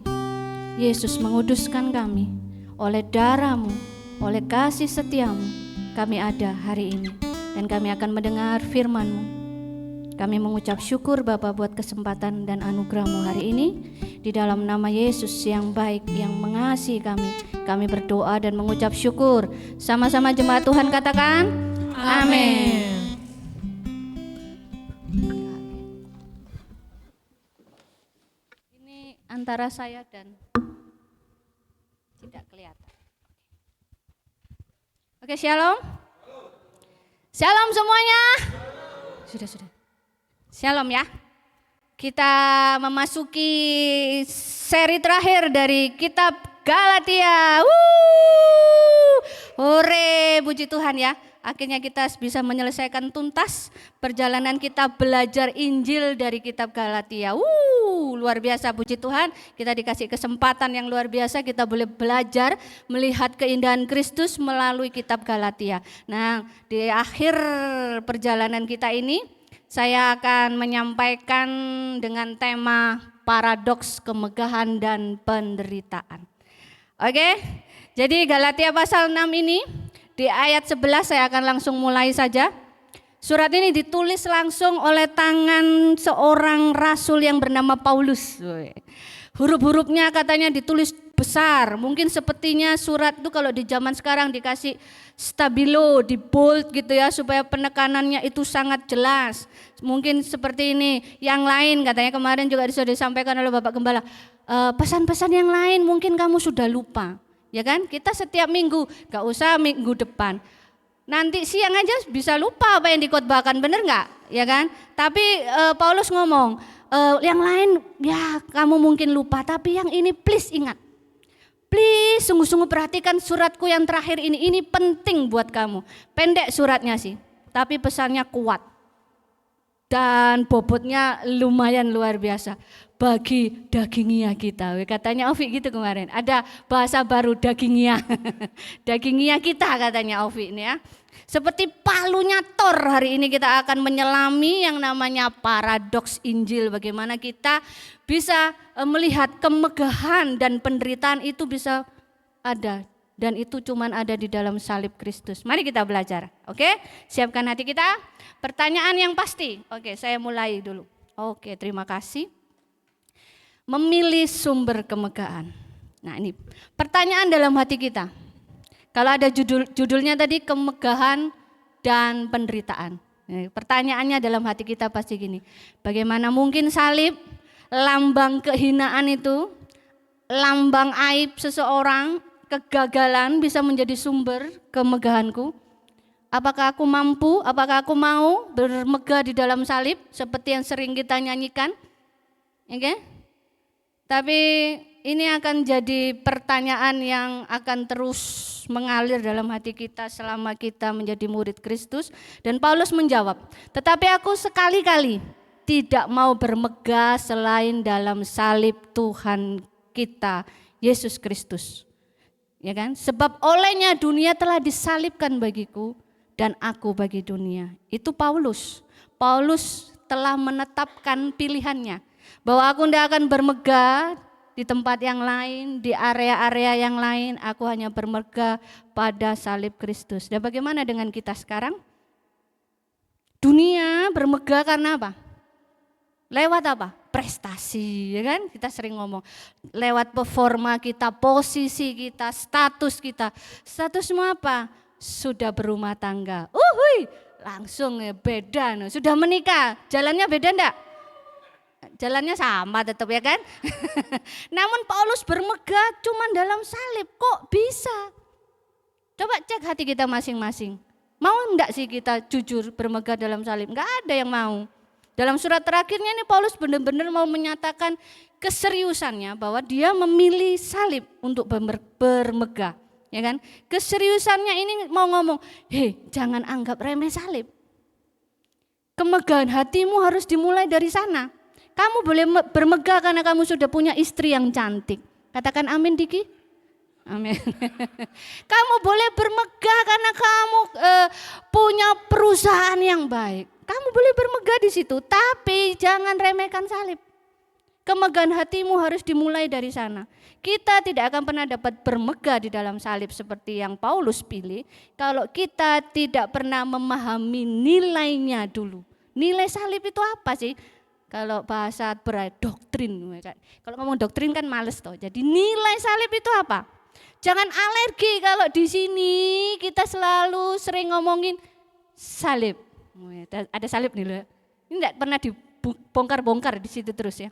Yesus menguduskan kami oleh darah-Mu, oleh kasih setia-Mu. Kami ada hari ini dan kami akan mendengar firman-Mu. Kami mengucap syukur Bapa buat kesempatan dan anugerah-Mu hari ini. Di dalam nama Yesus yang baik, yang mengasihi kami berdoa dan mengucap syukur. Sama-sama jemaat Tuhan katakan amin. Ini antara saya dan tidak kelihatan. Oke, shalom. Shalom semuanya. Sudah. Shalom ya. Kita memasuki seri terakhir dari kitab Galatia. Hore, puji Tuhan ya. Akhirnya kita bisa menyelesaikan tuntas perjalanan kita belajar Injil dari kitab Galatia. Luar biasa, puji Tuhan. Kita dikasih kesempatan yang luar biasa, kita boleh belajar melihat keindahan Kristus melalui kitab Galatia. Nah, di akhir perjalanan kita ini saya akan menyampaikan dengan tema paradoks kemegahan dan penderitaan. Oke, jadi Galatia pasal 6 ini di ayat 11 saya akan langsung mulai saja. Surat ini ditulis langsung oleh tangan seorang rasul yang bernama Paulus. Huruf-hurufnya katanya ditulis besar, mungkin sepertinya surat itu kalau di zaman sekarang dikasih stabilo, di bold gitu ya, supaya penekanannya itu sangat jelas. Mungkin seperti ini. Yang lain katanya kemarin juga sudah disampaikan oleh Bapak Gembala, pesan-pesan yang lain mungkin kamu sudah lupa, ya kan? Kita setiap minggu, gak usah minggu depan, nanti siang aja bisa lupa apa yang dikhotbahkan, bener gak? Ya kan? Tapi Paulus ngomong, yang lain ya kamu mungkin lupa, tapi yang ini please ingat. Please sungguh-sungguh perhatikan suratku yang terakhir ini penting buat kamu. Pendek suratnya sih, tapi pesannya kuat. Dan bobotnya lumayan luar biasa bagi dagingia kita. Katanya Ovi gitu kemarin, ada bahasa baru dagingia. Dagingia kita katanya Ovi ini ya. Seperti palunya Thor, hari ini kita akan menyelami yang namanya paradoks Injil. Bagaimana kita bisa melihat kemegahan dan penderitaan itu bisa ada. Dan itu cuman ada di dalam salib Kristus. Mari kita belajar, oke? Siapkan hati kita. Pertanyaan yang pasti, oke, saya mulai dulu. Oke, terima kasih. Memilih sumber kemegahan. Nah ini pertanyaan dalam hati kita. Kalau ada judulnya tadi kemegahan dan penderitaan. Pertanyaannya dalam hati kita pasti gini, bagaimana mungkin salib, lambang kehinaan itu, lambang aib seseorang, kegagalan bisa menjadi sumber kemegahanku? Apakah aku mampu, apakah aku mau bermegah di dalam salib seperti yang sering kita nyanyikan? Oke? Tapi ini akan jadi pertanyaan yang akan terus mengalir dalam hati kita selama kita menjadi murid Kristus. Dan Paulus menjawab, tetapi aku sekali-kali tidak mau bermegah selain dalam salib Tuhan kita, Yesus Kristus. Ya kan? Sebab olehnya dunia telah disalibkan bagiku dan aku bagi dunia. Itu Paulus. Paulus telah menetapkan pilihannya bahwa aku tidak akan bermegah di tempat yang lain, di area-area yang lain, aku hanya bermegah pada salib Kristus. Dan bagaimana dengan kita sekarang? Dunia bermegah karena apa? Lewat apa? Prestasi, ya kan? Kita sering ngomong lewat performa kita, posisi kita, status kita. Statusmu apa? Sudah berumah tangga. Langsung ya beda. Sudah menikah, jalannya beda enggak? Jalannya sama tetap ya kan. Namun Paulus bermegah cuma dalam salib. Kok bisa? Coba cek hati kita masing-masing. Mau enggak sih kita jujur bermegah dalam salib? Enggak ada yang mau. Dalam surat terakhirnya ini Paulus benar-benar mau menyatakan keseriusannya bahwa dia memilih salib untuk bermegah. Ya kan? Keseriusannya ini mau ngomong, jangan anggap remeh salib. Kemegahan hatimu harus dimulai dari sana. Kamu boleh bermegah karena kamu sudah punya istri yang cantik. Katakan amin Diki. Amin. Kamu boleh bermegah karena kamu punya perusahaan yang baik. Kamu boleh bermegah di situ, tapi jangan remehkan salib. Kemegahan hatimu harus dimulai dari sana. Kita tidak akan pernah dapat bermegah di dalam salib seperti yang Paulus pilih kalau kita tidak pernah memahami nilainya dulu. Nilai salib itu apa sih? Kalau bahasa berat, doktrin. Kalau ngomong doktrin kan males toh. Jadi nilai salib itu apa? Jangan alergi kalau di sini kita selalu sering ngomongin salib. Ada salib nih loh. Ini enggak pernah dibongkar-bongkar di situ terus ya.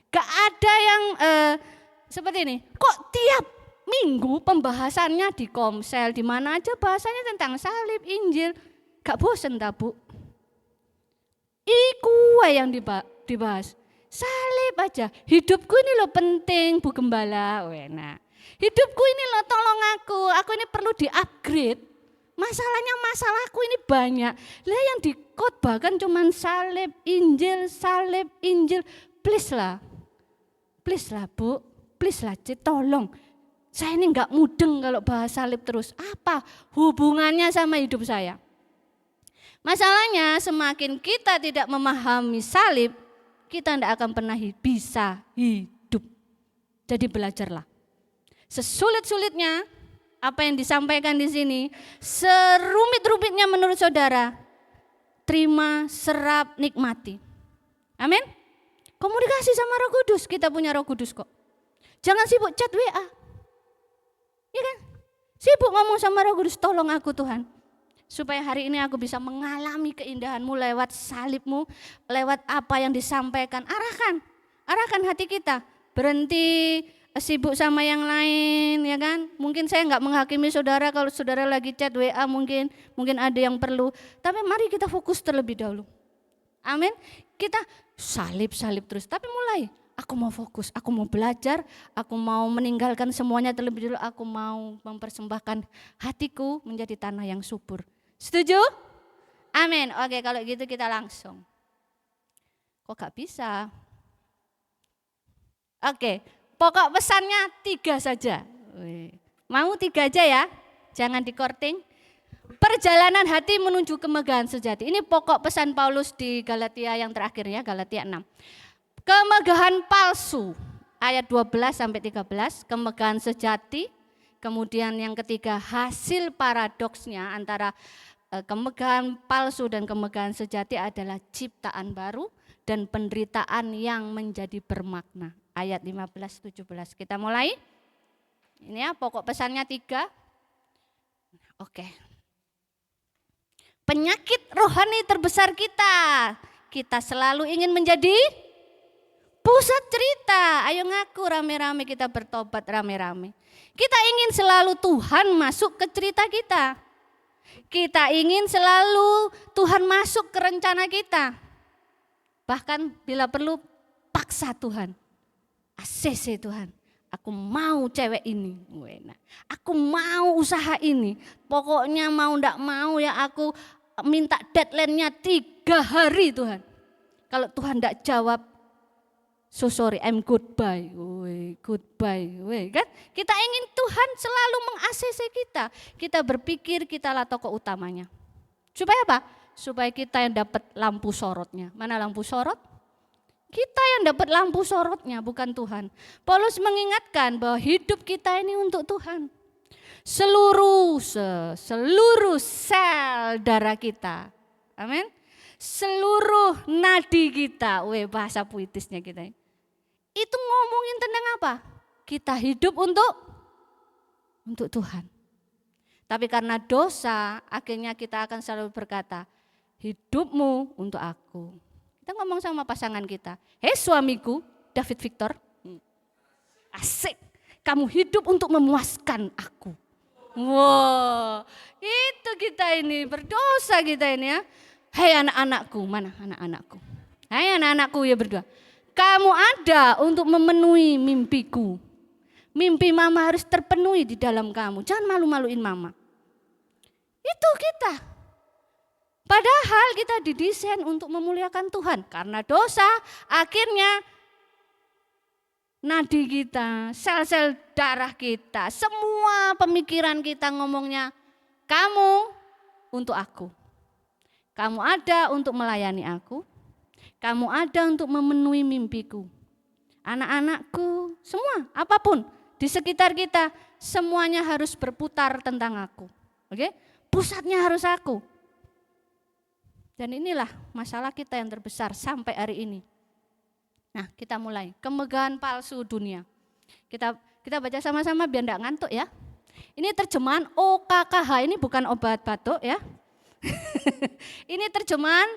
Gak ada yang seperti ini. Kok tiap minggu pembahasannya di Komsel, di mana aja bahasanya tentang salib, Injil. Gak bosen tak Bu? Iku yang dibahas. Salib aja. Hidupku ini loh penting Bu Gembala. Nah, hidupku ini loh tolong aku ini perlu di-upgrade. Masalahku ini banyak. Lah yang dikotbahkan cuman salib, Injil. Please lah Bu, please lah Cik, tolong. Saya ini enggak mudeng kalau bahas salib terus. Apa hubungannya sama hidup saya? Masalahnya semakin kita tidak memahami salib, kita tidak akan pernah bisa hidup. Jadi belajarlah. Sesulit-sulitnya apa yang disampaikan di sini, serumit-rumitnya menurut saudara, terima, serap, nikmati. Amin. Komunikasi sama Roh Kudus, kita punya Roh Kudus kok. Jangan sibuk chat WA. Iya kan? Sibuk ngomong sama Roh Kudus, tolong aku Tuhan. Supaya hari ini aku bisa mengalami keindahan-Mu lewat salib-Mu, lewat apa yang disampaikan. Arahkan hati kita. Berhenti sibuk sama yang lain, ya kan? Mungkin saya enggak menghakimi saudara kalau saudara lagi chat WA, mungkin ada yang perlu. Tapi mari kita fokus terlebih dahulu. Amin. Kita salib terus, tapi mulai. Aku mau fokus, aku mau belajar, aku mau meninggalkan semuanya terlebih dulu, aku mau mempersembahkan hatiku menjadi tanah yang subur. Setuju? Amin. Oke, kalau gitu kita langsung. Kok gak bisa? Oke, pokok pesannya 3 saja. Mau 3 aja ya, jangan di-korting. Perjalanan hati menuju kemegahan sejati. Ini pokok pesan Paulus di Galatia yang terakhir ya, Galatia 6. Kemegahan palsu, ayat 12 sampai 13, kemegahan sejati. Kemudian yang ketiga, hasil paradoksnya antara kemegahan palsu dan kemegahan sejati adalah ciptaan baru dan penderitaan yang menjadi bermakna. Ayat 15-17. Kita mulai. Ini ya pokok pesannya 3. Oke. Penyakit rohani terbesar kita selalu ingin menjadi pusat cerita. Ayo ngaku rame-rame, kita bertobat rame-rame. Kita ingin selalu Tuhan masuk ke cerita kita. Kita ingin selalu Tuhan masuk ke rencana kita. Bahkan bila perlu paksa Tuhan. ACC Tuhan. Aku mau cewek ini. Aku mau usaha ini. Pokoknya mau ndak mau ya aku minta deadline-nya 3 hari Tuhan. Kalau Tuhan tidak jawab, so sorry, I'm goodbye. Goodbye. Kan? Kita ingin Tuhan selalu meng-ACC kita. Kita berpikir kitalah tokoh utamanya. Supaya apa? Supaya kita yang dapat lampu sorotnya. Mana lampu sorot? Kita yang dapat lampu sorotnya, bukan Tuhan. Paulus mengingatkan bahwa hidup kita ini untuk Tuhan. Seluruh sel darah kita. Amin. Seluruh nadi kita, bahasa puitisnya kita. Itu ngomongin tentang apa? Kita hidup untuk Tuhan. Tapi karena dosa, akhirnya kita akan selalu berkata, hidupmu untuk aku. Kita ngomong sama pasangan kita, hei suamiku, David Victor, asik, kamu hidup untuk memuaskan aku. Wow, itu kita ini, berdosa kita ini ya. Hei anak-anakku, mana anak-anakku? Hei anak-anakku ya berdua. Kamu ada untuk memenuhi mimpiku. Mimpi mama harus terpenuhi di dalam kamu. Jangan malu-maluin mama. Itu kita. Padahal kita didesain untuk memuliakan Tuhan. Karena dosa, akhirnya nadi kita, sel-sel darah kita, semua pemikiran kita ngomongnya, kamu untuk aku. Kamu ada untuk melayani aku, kamu ada untuk memenuhi mimpiku. Anak-anakku, semua, apapun di sekitar kita, semuanya harus berputar tentang aku. Oke? Pusatnya harus aku. Dan inilah masalah kita yang terbesar sampai hari ini. Nah, kita mulai. Kemegahan palsu dunia. Kita baca sama-sama biar enggak ngantuk ya. Ini terjemahan OKKH, ini bukan obat batuk ya. Ini terjemahan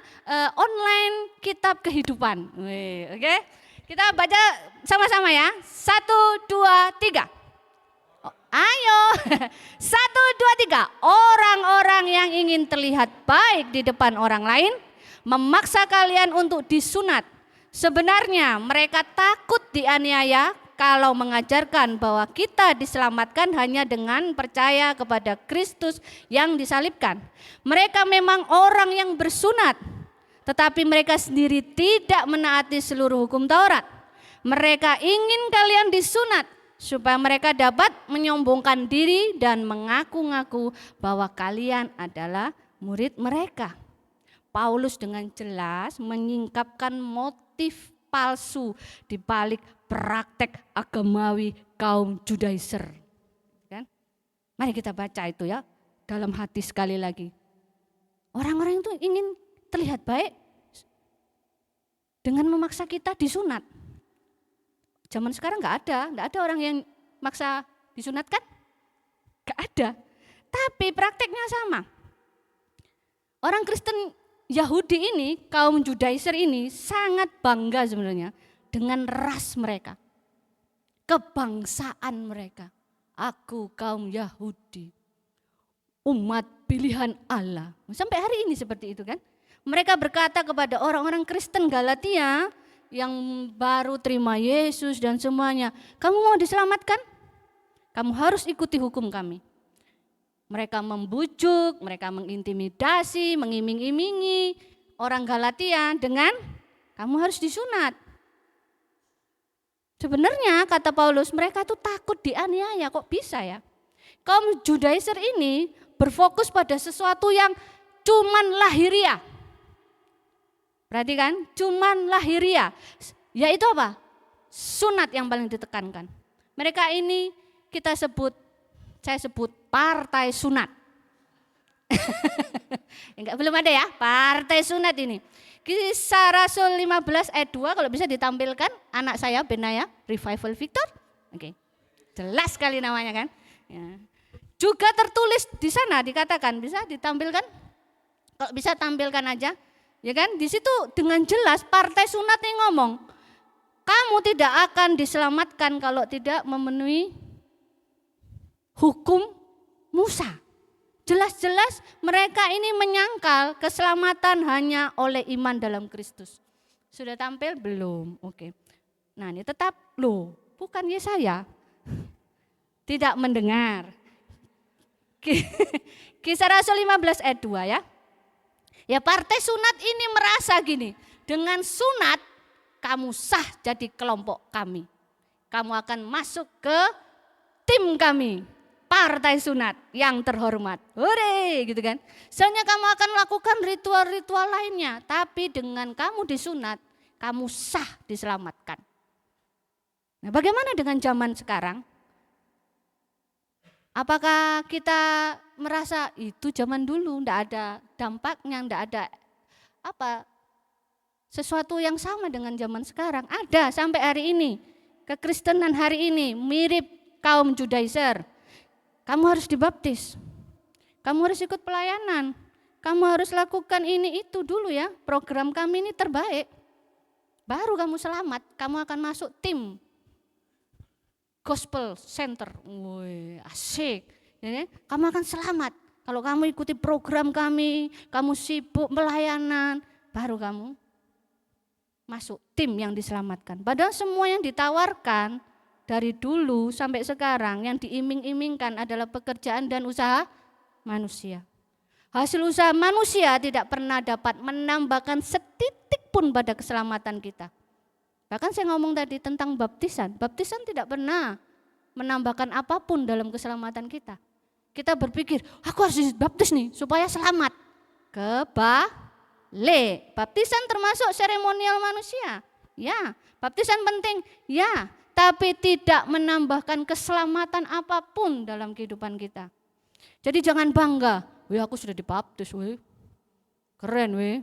online kitab kehidupan. Oke? Kita baca sama-sama ya. 1, 2, 3. Ayo. 1, 2, 3. Orang-orang yang ingin terlihat baik di depan orang lain memaksa kalian untuk disunat. Sebenarnya mereka takut dianiaya kalau mengajarkan bahwa kita diselamatkan hanya dengan percaya kepada Kristus yang disalibkan. Mereka memang orang yang bersunat, tetapi mereka sendiri tidak menaati seluruh hukum Taurat. Mereka ingin kalian disunat supaya mereka dapat menyombongkan diri dan mengaku-ngaku bahwa kalian adalah murid mereka. Paulus dengan jelas menyingkapkan motif palsu di balik praktek agamawi kaum Judaizer. Kan? Mari kita baca itu ya dalam hati sekali lagi. Orang-orang itu ingin terlihat baik dengan memaksa kita disunat. Zaman sekarang nggak ada orang yang maksa disunat kan? Nggak ada. Tapi prakteknya sama. Orang Kristen Yahudi ini, kaum Judaizer ini sangat bangga sebenarnya dengan ras mereka, kebangsaan mereka. Aku kaum Yahudi, umat pilihan Allah. Sampai hari ini seperti itu kan. Mereka berkata kepada orang-orang Kristen Galatia yang baru terima Yesus dan semuanya, kamu mau diselamatkan? Kamu harus ikuti hukum kami. Mereka membujuk, mereka mengintimidasi, mengiming-imingi orang Galatia dengan kamu harus disunat. Sebenarnya kata Paulus mereka itu takut dianiaya, kok bisa ya? Kaum Judaizer ini berfokus pada sesuatu yang cuman lahiriah. Perhatikan, cuman lahiriah. Yaitu apa? Sunat yang paling ditekankan. Mereka ini saya sebut partai sunat. Enggak, belum ada ya, partai sunat ini. Kisah Rasul 15 ayat 2 kalau bisa ditampilkan, anak saya Benaya, Revival Victor. Oke. Jelas sekali namanya kan. Ya. Juga tertulis di sana dikatakan, bisa ditampilkan? Kalau bisa tampilkan aja. Ya kan? Di situ dengan jelas partai sunat yang ngomong, kamu tidak akan diselamatkan kalau tidak memenuhi hukum Musa. Jelas-jelas mereka ini menyangkal keselamatan hanya oleh iman dalam Kristus. Sudah tampil? Belum. Oke. Nah ini tetap, bukan Yesaya. Tidak mendengar. Kisah Rasul 15 ayat 2 ya. Ya partai sunat ini merasa gini, dengan sunat kamu sah jadi kelompok kami. Kamu akan masuk ke tim kami, partai sunat yang terhormat. Hore, gitu kan. Soalnya kamu akan lakukan ritual-ritual lainnya, tapi dengan kamu disunat, kamu sah diselamatkan. Nah, bagaimana dengan zaman sekarang? Apakah kita merasa itu zaman dulu, enggak ada dampaknya, enggak ada sesuatu yang sama dengan zaman sekarang? Ada sampai hari ini. Kekristenan hari ini mirip kaum Judaizer. Kamu harus dibaptis. Kamu harus ikut pelayanan. Kamu harus lakukan ini itu dulu ya. Program kami ini terbaik. Baru kamu selamat, kamu akan masuk tim Gospel Center. Wih, asik. Ya, kamu akan selamat. Kalau kamu ikuti program kami, kamu sibuk pelayanan, baru kamu masuk tim yang diselamatkan. Padahal semua yang ditawarkan dari dulu sampai sekarang yang diiming-imingkan adalah pekerjaan dan usaha manusia. Hasil usaha manusia tidak pernah dapat menambahkan setitik pun pada keselamatan kita. Bahkan saya ngomong tadi tentang baptisan. Baptisan tidak pernah menambahkan apapun dalam keselamatan kita. Kita berpikir, aku harus dibaptis nih supaya selamat. Kebalik. Baptisan termasuk seremonial manusia. Ya, baptisan penting. Ya, tapi tidak menambahkan keselamatan apapun dalam kehidupan kita. Jadi jangan bangga, weh aku sudah dibaptis, weh. Keren, weh.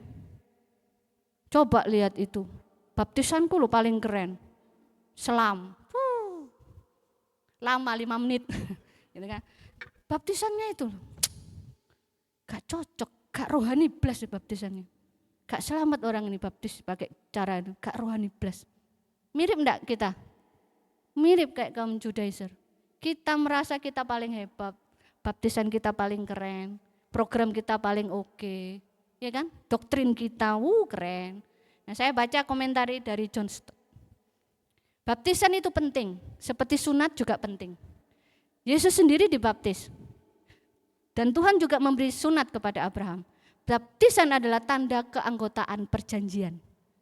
Coba lihat itu. Baptisanku lo paling keren. Selam. Lama 5 menit. Gitu kan. Baptisannya itu gak cocok, gak rohani blas baptisannya. Gak selamat orang ini baptis pakai cara itu, gak rohani blas. Mirip enggak kita? Mirip kayak kaum Judaizer. Kita merasa kita paling hebat, baptisan kita paling keren, program kita paling oke, ya kan? Doktrin kita, keren. Nah, saya baca komentari dari John Stott. Baptisan itu penting, seperti sunat juga penting. Yesus sendiri dibaptis. Dan Tuhan juga memberi sunat kepada Abraham. Baptisan adalah tanda keanggotaan perjanjian,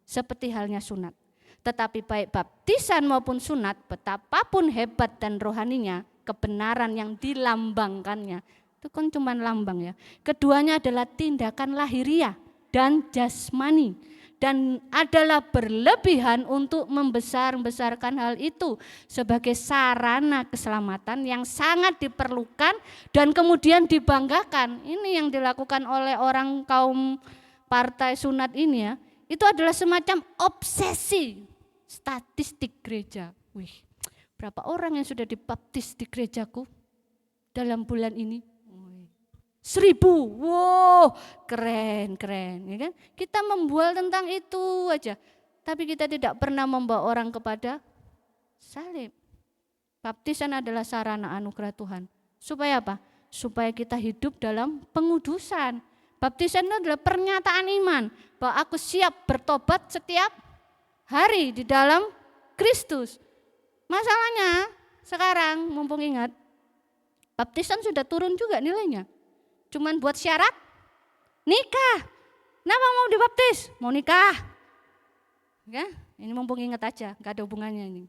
seperti halnya sunat. Tetapi baik baptisan maupun sunat, betapapun hebat dan rohaninya, kebenaran yang dilambangkannya, itu kan cuma lambang ya. Keduanya adalah tindakan lahiriah dan jasmani. Dan adalah berlebihan untuk membesar-besarkan hal itu sebagai sarana keselamatan yang sangat diperlukan dan kemudian dibanggakan. Ini yang dilakukan oleh orang kaum partai sunat ini ya. Itu adalah semacam obsesi statistik gereja. Wih, berapa orang yang sudah dibaptis di gerejaku dalam bulan ini? 1000, wow, keren, ya kan? Kita membual tentang itu aja, tapi kita tidak pernah membawa orang kepada salib. Baptisan adalah sarana anugerah Tuhan. Supaya apa? Supaya kita hidup dalam pengudusan. Baptisan itu adalah pernyataan iman bahwa aku siap bertobat setiap hari di dalam Kristus. Masalahnya sekarang mumpung ingat, baptisan sudah turun juga nilainya. Cuman buat syarat nikah. Kenapa mau dibaptis? Mau nikah. Ya, ini mumpung ingat aja, gak ada hubungannya ini.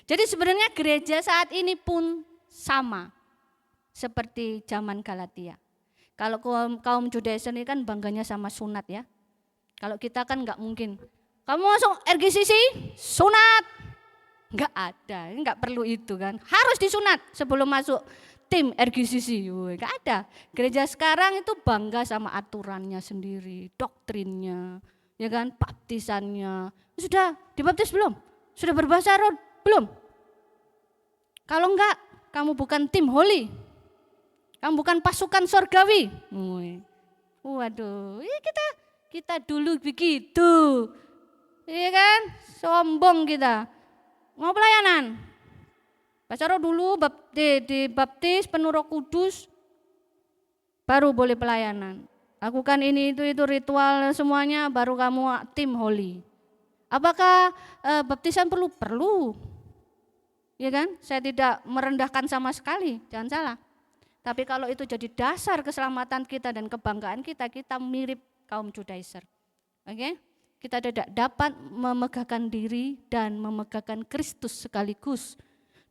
Jadi sebenarnya gereja saat ini pun sama seperti zaman Galatia. Kalau kaum Judaizer ini kan bangganya sama sunat ya. Kalau kita kan gak mungkin. Kamu masuk RGCC, sunat. Gak ada, gak perlu itu kan. Harus disunat sebelum masuk tim RGCC, gak ada. Gereja sekarang itu bangga sama aturannya sendiri, doktrinnya, ya kan, baptisannya. Sudah dibaptis belum? Sudah berbahasa roh belum? Kalau enggak, kamu bukan tim holy, kamu bukan pasukan sorgawi. Waduh, ya kita dulu begitu, ya kan, sombong kita, mau pelayanan. Baca roh dulu, dibaptis penuh Roh Kudus, baru boleh pelayanan. Lakukan ini itu ritual semuanya, baru kamu tim holy. Apakah baptisan perlu? Perlu. Ya kan? Saya tidak merendahkan sama sekali, jangan salah. Tapi kalau itu jadi dasar keselamatan kita dan kebanggaan kita, kita mirip kaum Judaizer. Oke? kita tidak dapat memegahkan diri dan memegahkan Kristus sekaligus.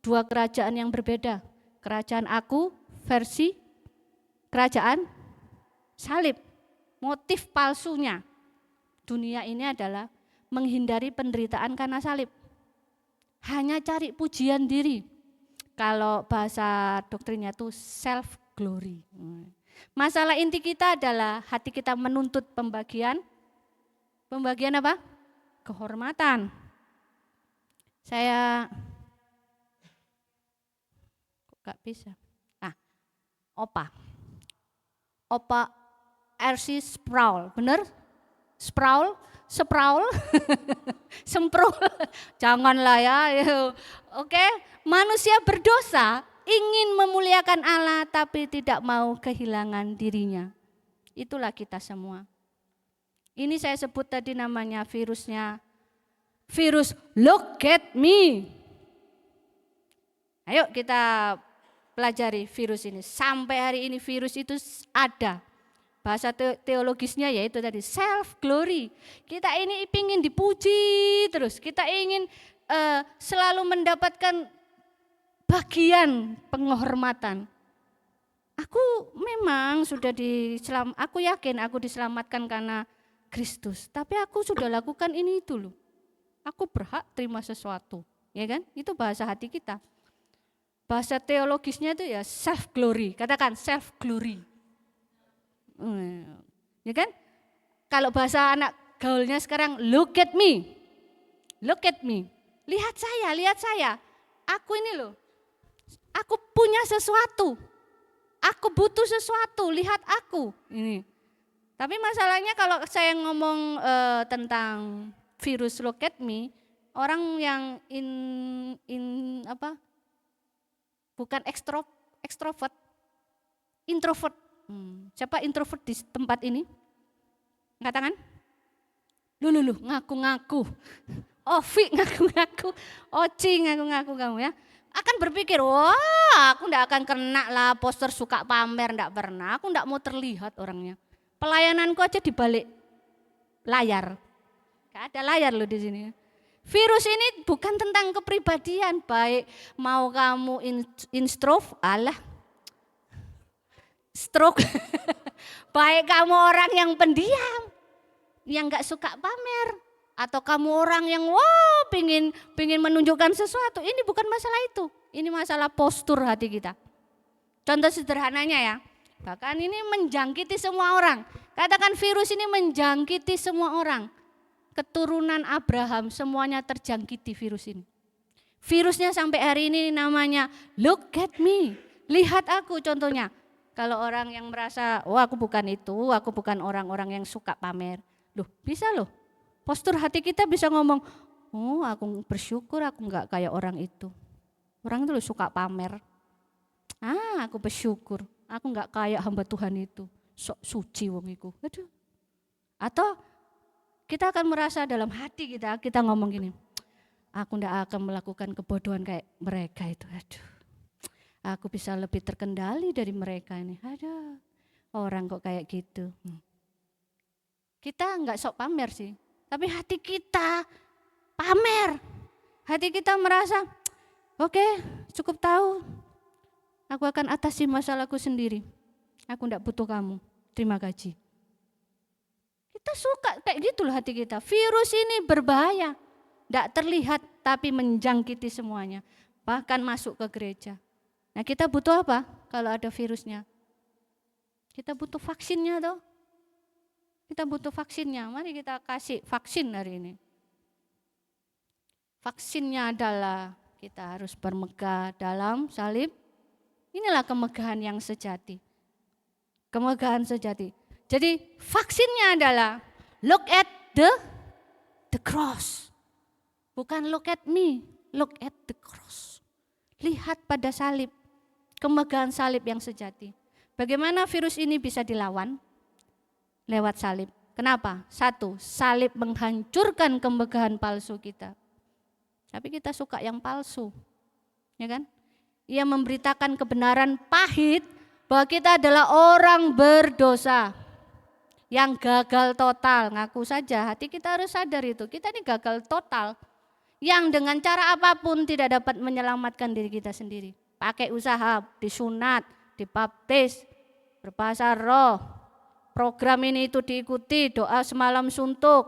Dua kerajaan yang berbeda. Kerajaan aku versi kerajaan salib. Motif palsunya dunia ini adalah menghindari penderitaan karena salib. Hanya cari pujian diri. Kalau bahasa doktrinnya itu self glory. Masalah inti kita adalah hati kita menuntut pembagian apa? Kehormatan. Saya kok gak bisa. Opa R.C. Sproul, bener? Sproul, semprul, janganlah ya. Oke, manusia berdosa ingin memuliakan Allah tapi tidak mau kehilangan dirinya. Itulah kita semua. Ini saya sebut tadi namanya virusnya, virus look at me. Ayo kita pelajari virus ini. Sampai hari ini virus itu ada. Bahasa teologisnya yaitu tadi self glory. Kita ini ingin dipuji terus. Kita ingin selalu mendapatkan bagian penghormatan. Aku memang sudah aku yakin aku diselamatkan karena Kristus. Tapi aku sudah lakukan ini itu loh. Aku berhak terima sesuatu, ya kan? Itu bahasa hati kita. Bahasa teologisnya itu ya self glory. Katakan self glory. Ya kan? Kalau bahasa anak gaulnya sekarang look at me. Look at me. Lihat saya. Aku ini loh. Aku punya sesuatu. Aku butuh sesuatu, lihat aku. Ini. Tapi masalahnya kalau saya ngomong tentang virus look at me, orang yang bukan ekstrovert, introvert. Siapa introvert di tempat ini? Angkat tangan. Lu ngaku-ngaku. Ovi ngaku-ngaku. Oci ngaku-ngaku kamu ya. Akan berpikir, wah aku enggak akan kena lah poster suka pamer, enggak pernah. Aku enggak mau terlihat orangnya. Pelayananku aja di balik layar. Gak ada layar loh di sini. Virus ini bukan tentang kepribadian, baik mau kamu stroke, baik kamu orang yang pendiam, yang gak suka pamer, atau kamu orang yang pingin menunjukkan sesuatu. Ini bukan masalah itu, ini masalah postur hati kita. Contoh sederhananya ya, bahkan ini menjangkiti semua orang. Katakan virus ini menjangkiti semua orang. Keturunan Abraham semuanya terjangkiti virus ini. Virusnya sampai hari ini namanya look at me, lihat aku contohnya. Kalau orang yang merasa, aku bukan itu, aku bukan orang-orang yang suka pamer. Loh bisa loh, postur hati kita bisa ngomong, aku bersyukur aku enggak kayak orang itu. Orang itu loh suka pamer. Aku bersyukur, aku enggak kayak hamba Tuhan itu, sok suci wong iku. Aduh. Atau kita akan merasa dalam hati kita ngomong gini, aku enggak akan melakukan kebodohan kayak mereka itu. Aduh. Aku bisa lebih terkendali dari mereka ini. Aduh, orang kok kayak gitu. Kita enggak sok pamer sih, tapi hati kita pamer. Hati kita merasa, oke, cukup tahu. Aku akan atasi masalahku sendiri. Aku enggak butuh kamu, terima gaji. Kita suka kayak gitu loh hati kita. Virus ini berbahaya. Enggak terlihat tapi menjangkiti semuanya. Bahkan masuk ke gereja. Nah kita butuh apa kalau ada virusnya? Kita butuh vaksinnya toh. Kita butuh vaksinnya. Mari kita kasih vaksin hari ini. Vaksinnya adalah kita harus bermegah dalam salib. Inilah kemegahan yang sejati. Kemegahan sejati. Jadi vaksinnya adalah look at the cross. Bukan look at me, look at the cross. Lihat pada salib. Kemegahan salib yang sejati. Bagaimana virus ini bisa dilawan? Lewat salib. Kenapa? Satu, salib menghancurkan kemegahan palsu kita. Tapi kita suka yang palsu. Ya kan? Ia memberitakan kebenaran pahit bahwa kita adalah orang berdosa. yang gagal total. Ngaku saja, hati kita harus sadar itu. Kita ini gagal total. Yang dengan cara apapun tidak dapat menyelamatkan diri kita sendiri. Pakai usaha, disunat, dibaptis, berbahasa roh. Program ini itu diikuti, doa semalam suntuk.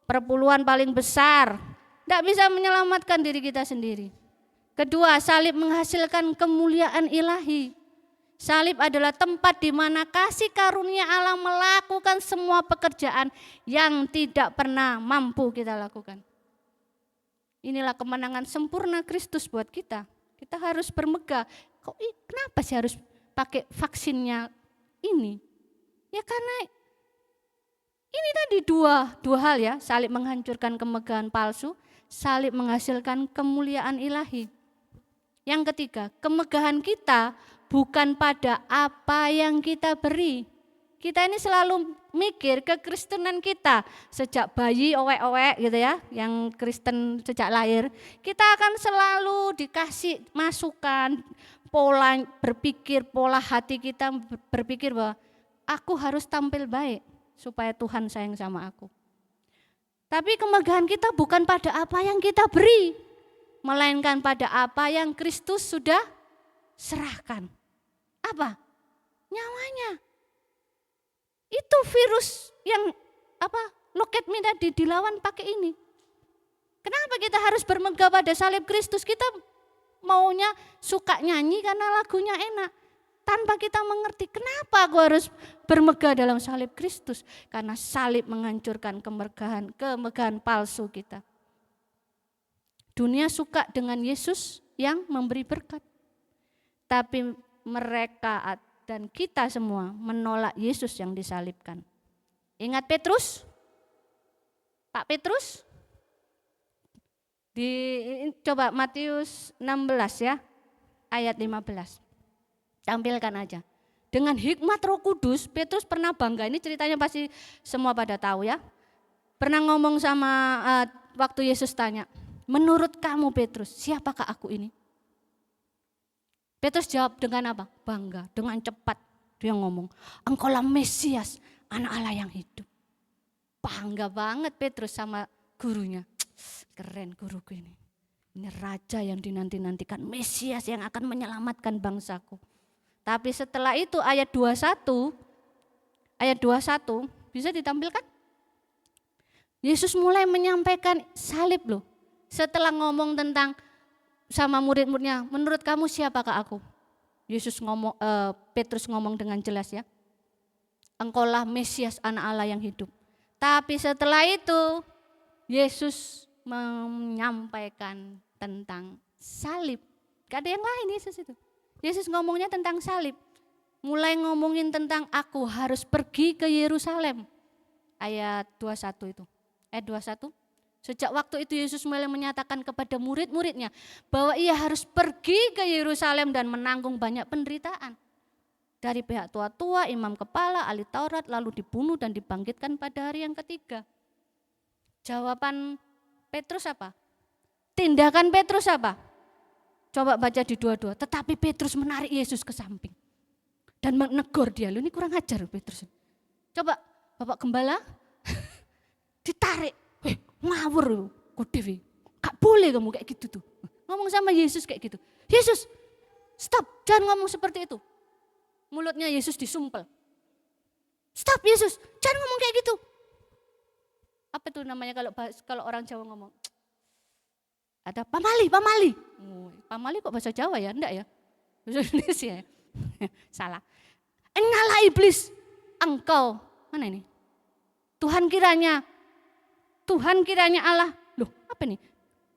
Perpuluhan paling besar. Tidak bisa menyelamatkan diri kita sendiri. Kedua, salib menghasilkan kemuliaan ilahi. Salib adalah tempat di mana kasih karunia Allah melakukan semua pekerjaan yang tidak pernah mampu kita lakukan. Inilah kemenangan sempurna Kristus buat kita. Kita harus bermegah. Kenapa sih harus pakai vaksinnya ini? Ya karena ini tadi dua hal ya. Salib menghancurkan kemegahan palsu, salib menghasilkan kemuliaan ilahi. Yang ketiga, kemegahan kita bukan pada apa yang kita beri. Kita ini selalu mikir kekristenan kita sejak bayi owek-owek gitu ya, yang Kristen sejak lahir. Kita akan selalu dikasih masukan, pola berpikir, pola hati kita berpikir bahwa aku harus tampil baik supaya Tuhan sayang sama aku. Tapi kemegahan kita bukan pada apa yang kita beri, melainkan pada apa yang Kristus sudah serahkan. Apa? Nyawanya. Itu virus yang look at me tadi dilawan pakai ini. Kenapa kita harus bermegah pada salib Kristus? Kita maunya suka nyanyi karena lagunya enak. Tanpa kita mengerti kenapa aku harus bermegah dalam salib Kristus. Karena salib menghancurkan kemegahan palsu kita. Dunia suka dengan Yesus yang memberi berkat. Tapi mereka dan kita semua menolak Yesus yang disalibkan. Ingat Petrus? Pak Petrus? Coba Matius 16 ya, ayat 15. Tampilkan aja. Dengan hikmat Roh Kudus, Petrus pernah bangga. Ini ceritanya pasti semua pada tahu ya. Pernah ngomong sama waktu Yesus tanya, menurut kamu Petrus, siapakah aku ini? Petrus jawab dengan apa? Bangga, dengan cepat dia ngomong, engkaulah Mesias, anak Allah yang hidup. Bangga banget Petrus sama gurunya. Keren guruku ini. Ini raja yang dinanti-nantikan, Mesias yang akan menyelamatkan bangsaku. Tapi setelah itu ayat 21 bisa ditampilkan? Yesus mulai menyampaikan salib loh. Setelah ngomong tentang sama murid-muridnya, menurut kamu siapakah aku? Petrus ngomong dengan jelas ya. Engkaulah Mesias anak Allah yang hidup. Tapi setelah itu Yesus menyampaikan tentang salib. Gak ada yang lain Yesus itu. Yesus ngomongnya tentang salib. Mulai ngomongin tentang aku harus pergi ke Yerusalem. Ayat 21 itu. Ayat 21. Sejak waktu itu Yesus mulai menyatakan kepada murid-muridnya bahwa ia harus pergi ke Yerusalem dan menanggung banyak penderitaan. Dari pihak tua-tua, imam kepala, ahli Taurat, lalu dibunuh dan dibangkitkan pada hari yang ketiga. Jawaban Petrus apa? Tindakan Petrus apa? Coba baca di 22. Tetapi Petrus menarik Yesus ke samping dan menegur dia. Lu ini kurang ajar Petrus. Coba Bapak Gembala ditarik. Ngawur Dewi, gak boleh kamu kayak gitu tuh. Ngomong sama Yesus kayak gitu. Yesus, stop, jangan ngomong seperti itu. Mulutnya Yesus disumpel. Stop Yesus, jangan ngomong kayak gitu. Apa tuh namanya kalau orang Jawa ngomong? Ada pamali. Pamali kok bahasa Jawa ya? Enggak ya? Bahasa Indonesia ya? Salah. Nyala iblis, engkau, mana ini? Tuhan kiranya Allah, loh apa nih?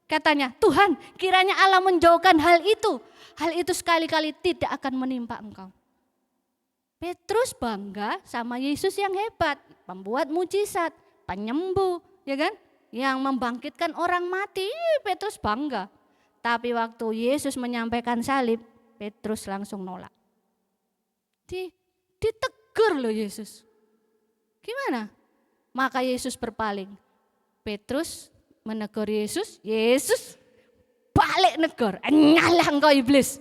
Katanya, Tuhan kiranya Allah menjauhkan hal itu. Hal itu sekali-kali tidak akan menimpa engkau. Petrus bangga sama Yesus yang hebat, pembuat mujizat, penyembuh, ya kan? Yang membangkitkan orang mati, Petrus bangga. Tapi waktu Yesus menyampaikan salib, Petrus langsung nolak. Ditegur loh Yesus. Gimana? Maka Yesus berpaling. Petrus menegur Yesus, Yesus balik negor, nyalah engkau iblis.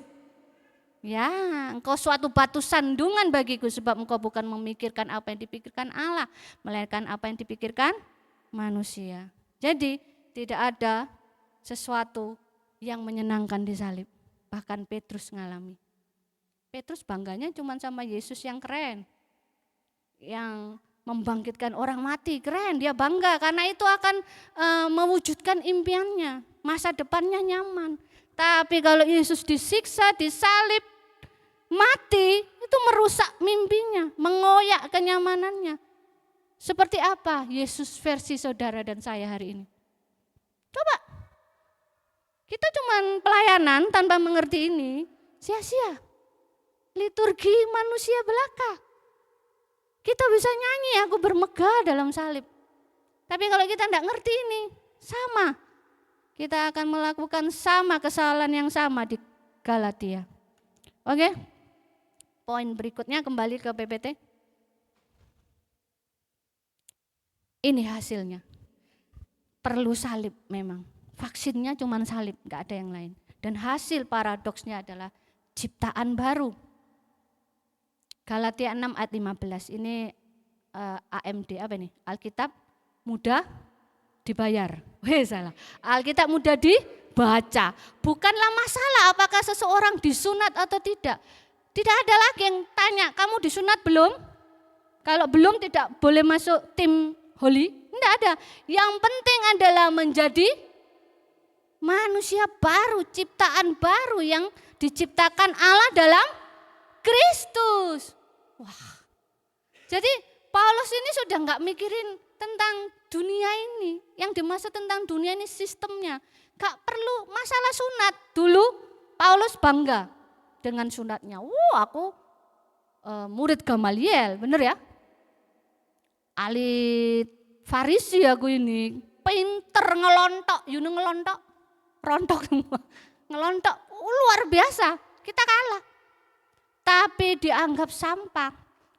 Ya, engkau suatu batu sandungan bagiku sebab engkau bukan memikirkan apa yang dipikirkan Allah, melainkan apa yang dipikirkan manusia. Jadi tidak ada sesuatu yang menyenangkan di salib. Bahkan Petrus ngalami. Petrus bangganya cuma sama Yesus yang keren. Yang membangkitkan orang mati, keren, dia bangga karena itu akan mewujudkan impiannya, masa depannya nyaman. Tapi kalau Yesus disiksa, disalib, mati, itu merusak mimpinya, mengoyak kenyamanannya. Seperti apa Yesus versi saudara dan saya hari ini? Coba, kita cuma pelayanan tanpa mengerti ini, sia-sia. Liturgi manusia belaka. Kita bisa nyanyi, aku bermegah dalam salib. Tapi kalau kita tidak ngerti ini, sama. Kita akan melakukan sama kesalahan yang sama di Galatia. Oke? Poin berikutnya kembali ke PPT. Ini hasilnya. Perlu salib memang. Vaksinnya cuma salib, enggak ada yang lain. Dan hasil paradoksnya adalah ciptaan baru. Galatia 6 ayat 15. Ini AMD apa nih? Alkitab mudah dibayar. Salah. Alkitab mudah dibaca. Bukanlah masalah apakah seseorang disunat atau tidak. Tidak ada lagi yang tanya, kamu disunat belum? Kalau belum tidak boleh masuk tim holy. Tidak ada. Yang penting adalah menjadi manusia baru, ciptaan baru yang diciptakan Allah dalam Kristus. Wah. Jadi Paulus ini sudah enggak mikirin tentang dunia ini. Yang dimaksud tentang dunia ini sistemnya. Gak perlu masalah sunat. Dulu Paulus bangga dengan sunatnya. Aku murid Gamaliel, bener ya? Ahli Farisi aku ini. Pinter ngelontok, ngelontok. Rontok semua. Ngelontok, luar biasa. Kita kalah. Tapi dianggap sampah.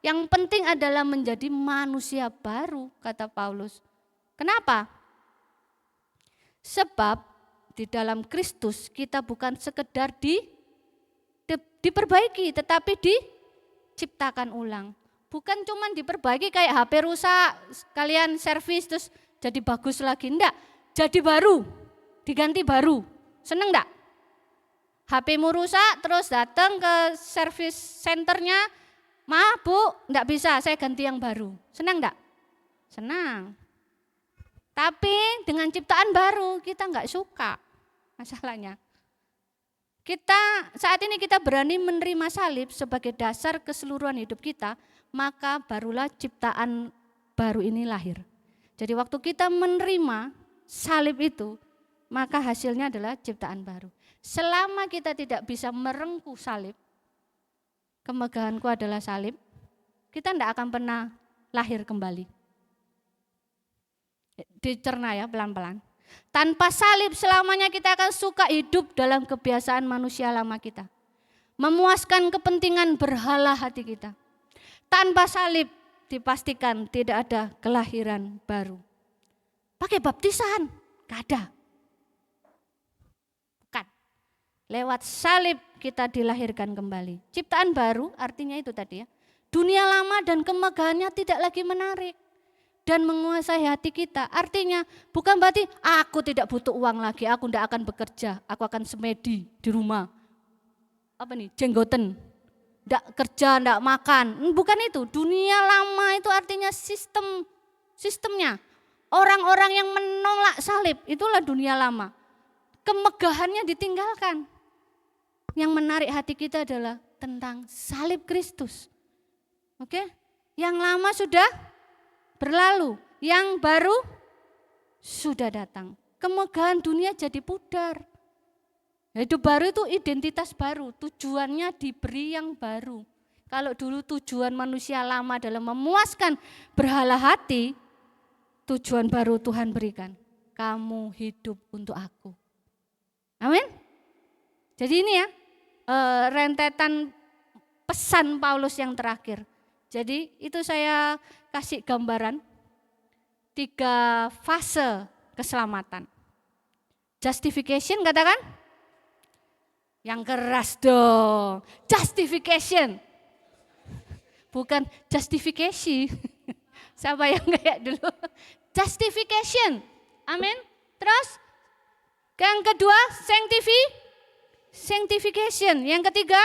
Yang penting adalah menjadi manusia baru, kata Paulus. Kenapa? Sebab di dalam Kristus kita bukan sekedar diperbaiki, tetapi diciptakan ulang. Bukan cuma diperbaiki kayak HP rusak, kalian servis terus jadi bagus lagi. Enggak, jadi baru, diganti baru. Seneng enggak? HP-mu rusak terus datang ke servis centernya, maaf bu, enggak bisa, saya ganti yang baru. Senang enggak? Senang. Tapi dengan ciptaan baru kita enggak suka masalahnya. Saat ini kita berani menerima salib sebagai dasar keseluruhan hidup kita, maka barulah ciptaan baru ini lahir. Jadi waktu kita menerima salib itu, maka hasilnya adalah ciptaan baru. Selama kita tidak bisa merengkuh salib, kemegahanku adalah salib, kita tidak akan pernah lahir kembali. Dicerna ya pelan-pelan. Tanpa salib selamanya kita akan suka hidup dalam kebiasaan manusia lama kita. Memuaskan kepentingan berhala hati kita. Tanpa salib dipastikan tidak ada kelahiran baru. Pakai baptisan, gak ada. Bukan. Lewat salib kita dilahirkan kembali. Ciptaan baru artinya itu tadi ya. Dunia lama dan kemegahannya tidak lagi menarik dan menguasai hati kita. Artinya bukan berarti aku tidak butuh uang lagi, aku tidak akan bekerja, aku akan semedi di rumah. Apa nih, jenggoten, tidak kerja, tidak makan. Bukan itu, dunia lama itu artinya sistemnya. Orang-orang yang menolak salib, itulah dunia lama. Kemegahannya ditinggalkan. Yang menarik hati kita adalah tentang salib Kristus. Oke, yang lama sudah berlalu, yang baru sudah datang. Kemegahan dunia jadi pudar. Hidup baru itu identitas baru, tujuannya diberi yang baru. Kalau dulu tujuan manusia lama adalah memuaskan berhala hati, tujuan baru Tuhan berikan. Kamu hidup untuk aku. Amin. Jadi ini ya, rentetan pesan Paulus yang terakhir. Jadi itu saya kasih gambaran 3 fase keselamatan. Justification katakan, Yang keras dong. Justification. Bukan justifikasi. Siapa yang kayak dulu? Justification. Amin. Terus yang kedua sanctification. Yang ketiga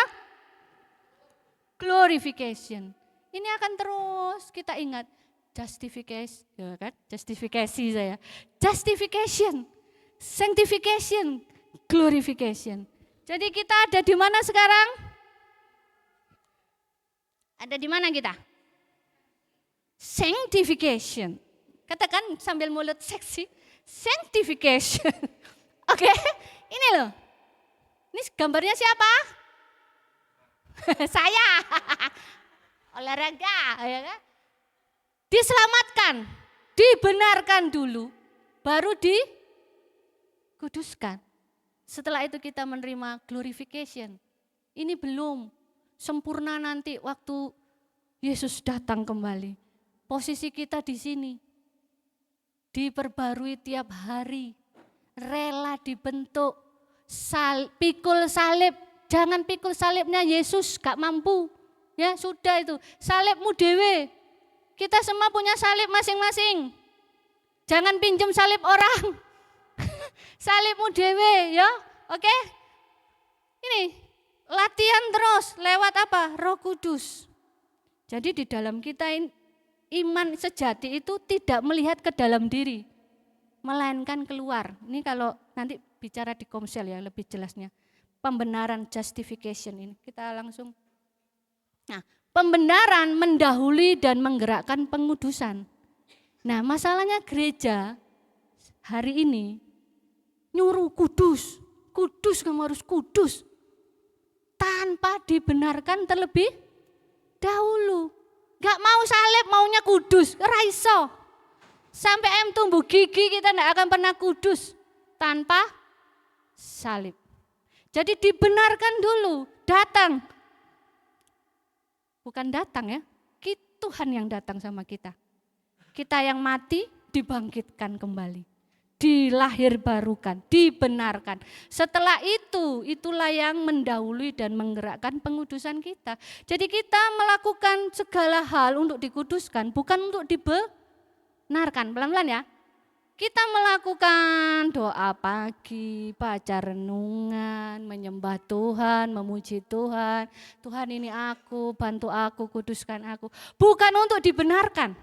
glorification. Ini akan terus kita ingat. Justification, ya kan? Justifikasi saya. Justification, sanctification, glorification. Jadi kita ada di mana sekarang? Ada di mana kita? Sanctification. Katakan sambil mulut seksi, sanctification. Oke, ini loh. Ini gambarnya siapa? Saya. Olahraga, ya kan? Diselamatkan, dibenarkan dulu, baru dikuduskan. Setelah itu kita menerima glorification. Ini belum sempurna nanti waktu Yesus datang kembali. Posisi kita di sini, diperbarui tiap hari, rela dibentuk, pikul salib. Jangan pikul salibnya Yesus, gak mampu. Ya sudah itu, salibmu dewe. Kita semua punya salib masing-masing. Jangan pinjem salib orang. Salibmu dewe ya. Oke? Ini latihan terus lewat apa? Roh Kudus. Jadi di dalam kita iman sejati itu tidak melihat ke dalam diri. Melainkan keluar. Ini kalau nanti bicara di Komsel ya lebih jelasnya. Pembenaran justification ini. Kita langsung. Nah, pembenaran mendahului dan menggerakkan pengudusan. Nah, masalahnya gereja hari ini nyuruh kudus. Kudus, kamu harus kudus. Tanpa dibenarkan terlebih dahulu. Gak mau salib, maunya kudus. Raiso. Sampai tumbuh gigi kita tidak akan pernah kudus tanpa salib. Jadi dibenarkan dulu, datang. Bukan datang ya, Tuhan yang datang sama kita. Kita yang mati dibangkitkan kembali, dilahirbarukan, dibenarkan. Setelah itu, itulah yang mendahului dan menggerakkan pengudusan kita. Jadi kita melakukan segala hal untuk dikuduskan, bukan untuk dibenarkan. Pelan-pelan ya. Kita melakukan doa pagi, baca renungan, menyembah Tuhan, memuji Tuhan. Tuhan ini aku, bantu aku, kuduskan aku. Bukan untuk dibenarkan.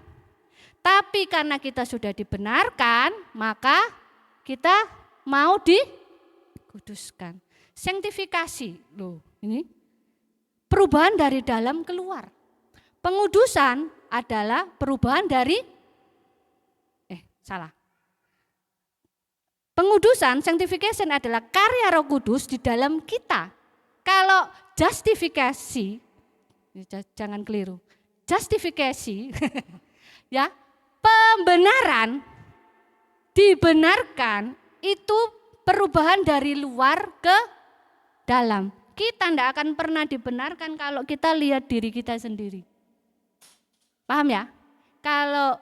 Tapi karena kita sudah dibenarkan, maka kita mau dikuduskan. Sanctifikasi, loh ini perubahan dari dalam keluar. Pengudusan adalah perubahan dari, salah. Pengudusan, sanctification adalah karya Roh Kudus di dalam kita. Kalau justifikasi, jangan keliru, justifikasi, ya pembenaran, dibenarkan itu perubahan dari luar ke dalam. Kita tidak akan pernah dibenarkan kalau kita lihat diri kita sendiri. Paham ya? Kalau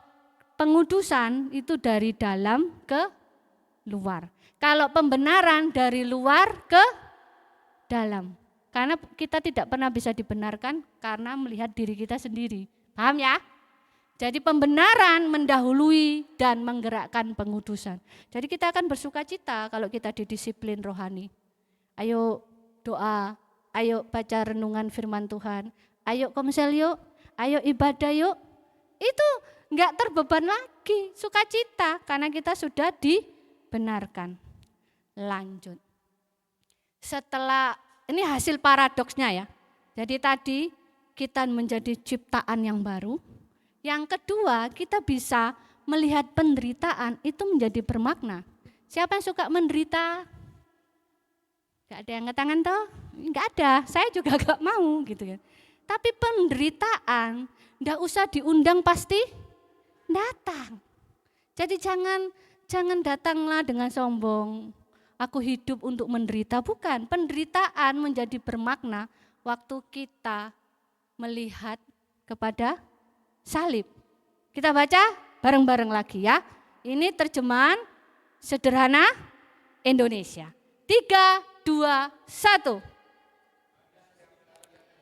pengudusan itu dari dalam ke luar. Kalau pembenaran dari luar ke dalam. Karena kita tidak pernah bisa dibenarkan karena melihat diri kita sendiri. Paham ya? Jadi pembenaran mendahului dan menggerakkan pengudusan. Jadi kita akan bersuka cita kalau kita didisiplin rohani. Ayo doa, ayo baca renungan firman Tuhan, ayo komsel yuk, ayo ibadah yuk. Itu enggak terbeban lagi, sukacita karena kita sudah dibenarkan. Lanjut. Setelah ini hasil paradoksnya ya. Jadi tadi kita menjadi ciptaan yang baru. Yang kedua, kita bisa melihat penderitaan itu menjadi bermakna. Siapa yang suka menderita? Gak ada yang angkat tangan toh? Gak ada, saya juga gak mau gitu kan. Tapi penderitaan gak usah diundang pasti datang. Jadi jangan datanglah dengan sombong. Aku hidup untuk menderita, bukan. Penderitaan menjadi bermakna waktu kita melihat kepada salib. Kita baca bareng-bareng lagi ya. Ini terjemahan sederhana Indonesia. 3, 2, 1.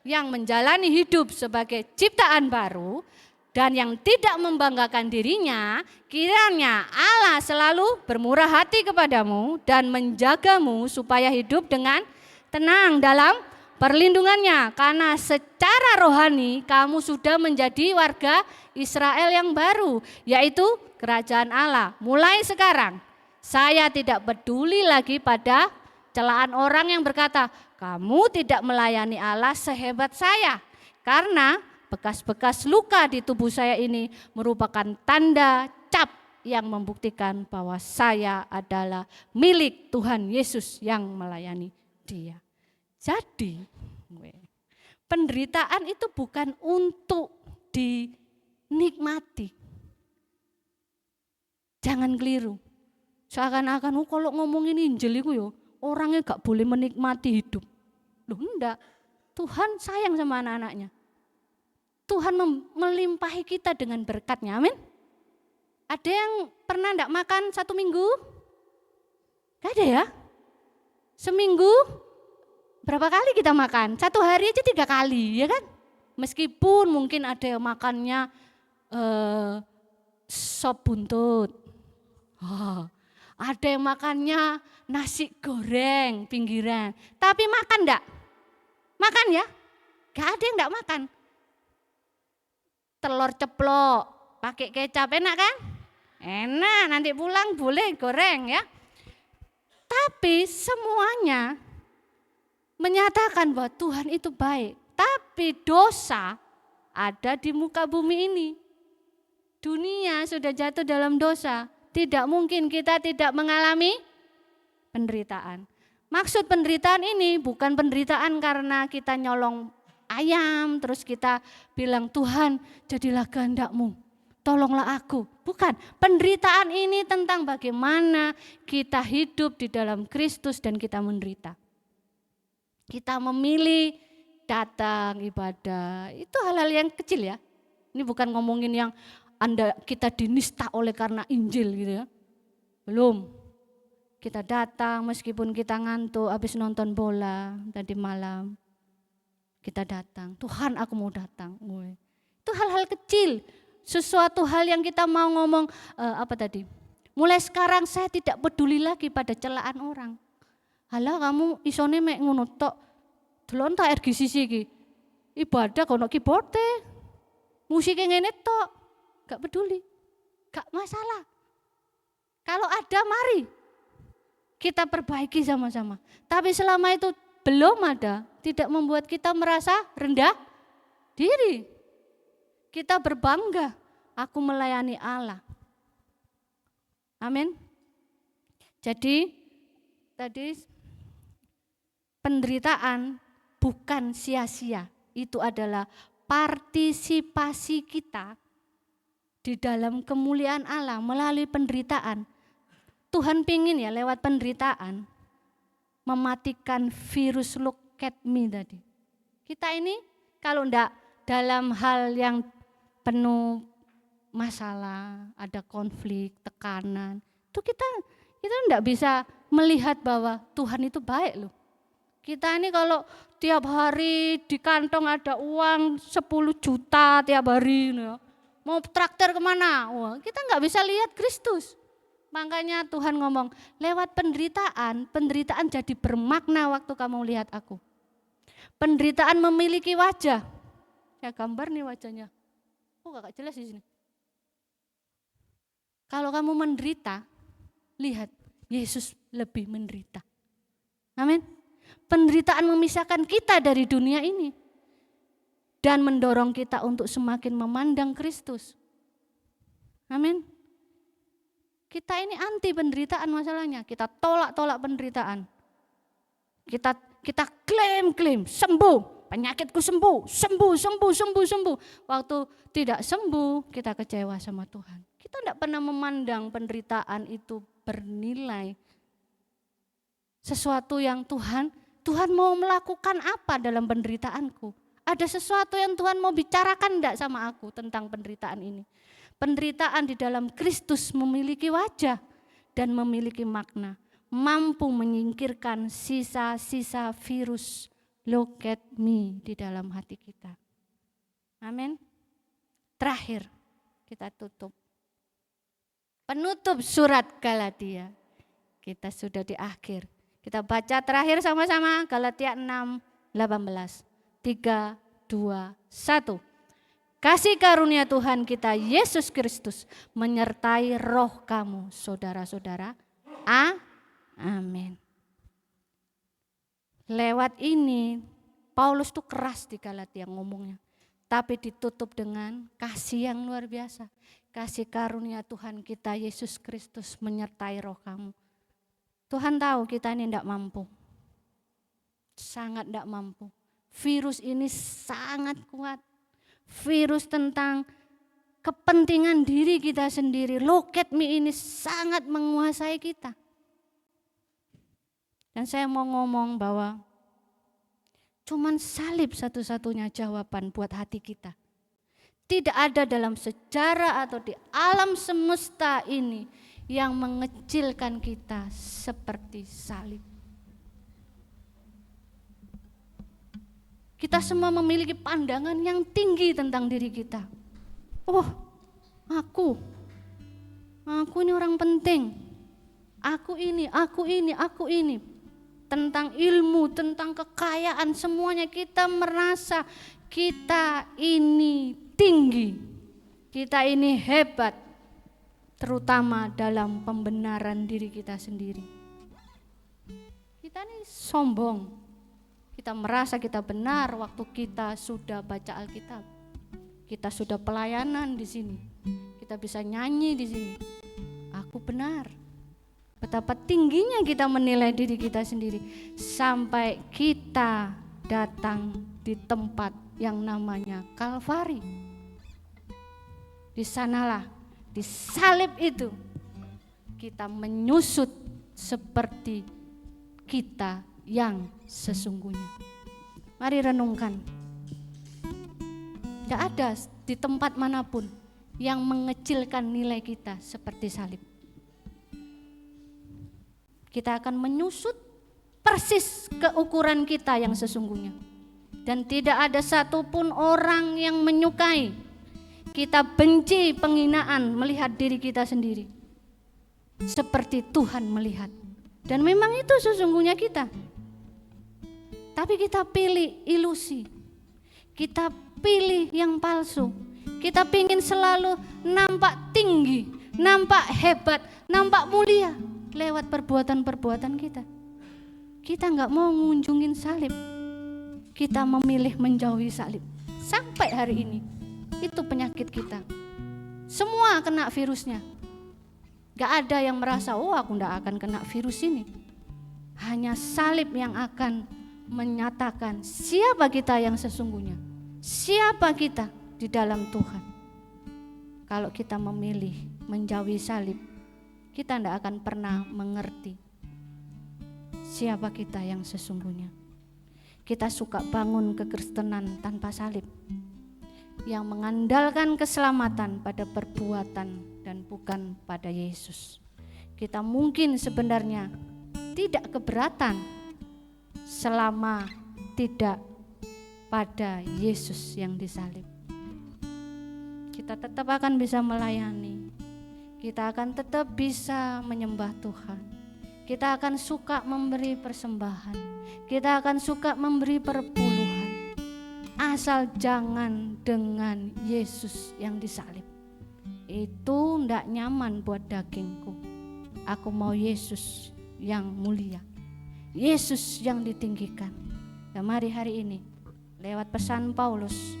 Yang menjalani hidup sebagai ciptaan baru dan yang tidak membanggakan dirinya, kiranya Allah selalu bermurah hati kepadamu dan menjagamu supaya hidup dengan tenang dalam perlindungannya. Karena secara rohani kamu sudah menjadi warga Israel yang baru, yaitu kerajaan Allah. Mulai sekarang saya tidak peduli lagi pada celaan orang yang berkata, kamu tidak melayani Allah sehebat saya. Karena bekas-bekas luka di tubuh saya ini merupakan tanda cap yang membuktikan bahwa saya adalah milik Tuhan Yesus yang melayani Dia. Jadi penderitaan itu bukan untuk dinikmati. Jangan keliru. Seakan-akan kalau ngomongin Injil itu ya orangnya gak boleh menikmati hidup. Loh enggak, Tuhan sayang sama anak-anaknya. Tuhan melimpahi kita dengan berkatnya, amin. Ada yang pernah enggak makan 1 minggu? Gak ada ya? Seminggu berapa kali kita makan? 1 hari aja 3 kali, ya kan? Meskipun mungkin ada yang makannya sop buntut. Ada yang makannya nasi goreng pinggiran. Tapi makan enggak? Makan ya? Gak ada yang enggak makan. Telur ceplok, pakai kecap enak kan? Enak, nanti pulang boleh goreng ya. Tapi semuanya menyatakan bahwa Tuhan itu baik. Tapi dosa ada di muka bumi ini. Dunia sudah jatuh dalam dosa. Tidak mungkin kita tidak mengalami penderitaan. Maksud penderitaan ini bukan penderitaan karena kita nyolong ayam terus kita bilang Tuhan jadilah kehendak-Mu, tolonglah aku. Bukan, penderitaan ini tentang bagaimana kita hidup di dalam Kristus dan kita menderita. Kita memilih datang ibadah, itu hal-hal yang kecil ya. Ini bukan ngomongin yang kita dinista oleh karena Injil gitu ya. Belum. Kita datang meskipun kita ngantuk habis nonton bola tadi malam. Kita datang, Tuhan aku mau datang. Itu hal-hal kecil, sesuatu hal yang kita mau ngomong mulai sekarang saya tidak peduli lagi pada celaan orang. Halah kamu isone mek ngono tok. Delon ta RGCC iki. Ibadah kono keyboard musike ngene tok. Gak peduli. Gak masalah. Kalau ada mari kita perbaiki sama-sama. Tapi selama itu belum ada, tidak membuat kita merasa rendah diri. Kita berbangga, aku melayani Allah. Amin. Jadi tadi penderitaan bukan sia-sia. Itu adalah partisipasi kita di dalam kemuliaan Allah melalui penderitaan. Tuhan pingin ya lewat penderitaan mematikan virus look at me tadi. Kita ini kalau enggak dalam hal yang penuh masalah, ada konflik, tekanan, itu kita enggak bisa melihat bahwa Tuhan itu baik loh. Kita ini kalau tiap hari di kantong ada uang 10 juta tiap hari, mau traktir kemana? Wah, kita enggak bisa lihat Kristus. Makanya Tuhan ngomong, lewat penderitaan jadi bermakna waktu kamu lihat aku. Penderitaan memiliki wajah. Ya gambar nih wajahnya. Oh gak jelas di sini. Kalau kamu menderita, lihat Yesus lebih menderita. Amin. Penderitaan memisahkan kita dari dunia ini. Dan mendorong kita untuk semakin memandang Kristus. Amin. Kita ini anti penderitaan masalahnya. Kita tolak penderitaan. Kita klaim sembuh, penyakitku sembuh. Waktu tidak sembuh, kita kecewa sama Tuhan. Kita tidak pernah memandang penderitaan itu bernilai. Sesuatu yang Tuhan mau melakukan apa dalam penderitaanku? Ada sesuatu yang Tuhan mau bicarakan enggak sama aku tentang penderitaan ini? Penderitaan di dalam Kristus memiliki wajah dan memiliki makna. mampu menyingkirkan sisa-sisa virus look at me di dalam hati kita. Amin. Terakhir kita tutup. Penutup surat Galatia. Kita sudah di akhir. Kita baca terakhir sama-sama Galatia 6:18. 3, 2, 1. Kasih karunia Tuhan kita Yesus Kristus menyertai roh kamu saudara-saudara. Amin. Lewat ini Paulus tuh keras di Galatia ngomongnya. Tapi ditutup dengan kasih yang luar biasa. Kasih karunia Tuhan kita Yesus Kristus menyertai roh kamu. Tuhan tahu kita ini tidak mampu. Sangat tidak mampu. Virus ini sangat kuat. Virus tentang kepentingan diri kita sendiri. Look at me ini sangat menguasai kita. Dan saya mau ngomong bahwa cuman salib satu-satunya jawaban buat hati kita. Tidak ada dalam sejarah atau di alam semesta ini yang mengecilkan kita seperti salib. Kita semua memiliki pandangan yang tinggi tentang diri kita. Oh, aku ini orang penting. Aku ini. Tentang ilmu, tentang kekayaan, semuanya kita merasa kita ini tinggi. Kita ini hebat, terutama dalam pembenaran diri kita sendiri. Kita ini sombong. Kita merasa kita benar waktu kita sudah baca Alkitab. Kita sudah pelayanan di sini. Kita bisa nyanyi di sini. Aku benar. Betapa tingginya kita menilai diri kita sendiri sampai kita datang di tempat yang namanya Kalvari. Di sanalah, di salib itu kita menyusut seperti kita yang sesungguhnya. Mari renungkan. Tidak ada di tempat manapun yang mengecilkan nilai kita seperti salib. Kita akan menyusut persis ke ukuran kita yang sesungguhnya. Dan tidak ada satupun orang yang menyukai. Kita benci penghinaan melihat diri kita sendiri. Seperti Tuhan melihat. Dan memang itu sesungguhnya kita. Tapi kita pilih ilusi. Kita pilih yang palsu. Kita pingin selalu nampak tinggi, nampak hebat, nampak mulia lewat perbuatan-perbuatan kita. Kita nggak mau ngunjungin salib. Kita memilih menjauhi salib. Sampai hari ini, itu penyakit kita. Semua kena virusnya. Gak ada yang merasa, oh aku nggak akan kena virus ini. Hanya salib yang akan menyatakan siapa kita yang sesungguhnya. Siapa kita di dalam Tuhan. Kalau kita memilih menjauhi salib, kita tidak akan pernah mengerti siapa kita yang sesungguhnya. Kita suka bangun kekristenan tanpa salib, yang mengandalkan keselamatan pada perbuatan dan bukan pada Yesus. Kita mungkin sebenarnya tidak keberatan selama tidak pada Yesus yang disalib. Kita tetap akan bisa melayani. Kita akan tetap bisa menyembah Tuhan. Kita akan suka memberi persembahan. Kita akan suka memberi perpuluhan. Asal jangan dengan Yesus yang disalib. Itu ndak nyaman buat dagingku. Aku mau Yesus yang mulia. Yesus yang ditinggikan. Dan mari hari ini lewat pesan Paulus,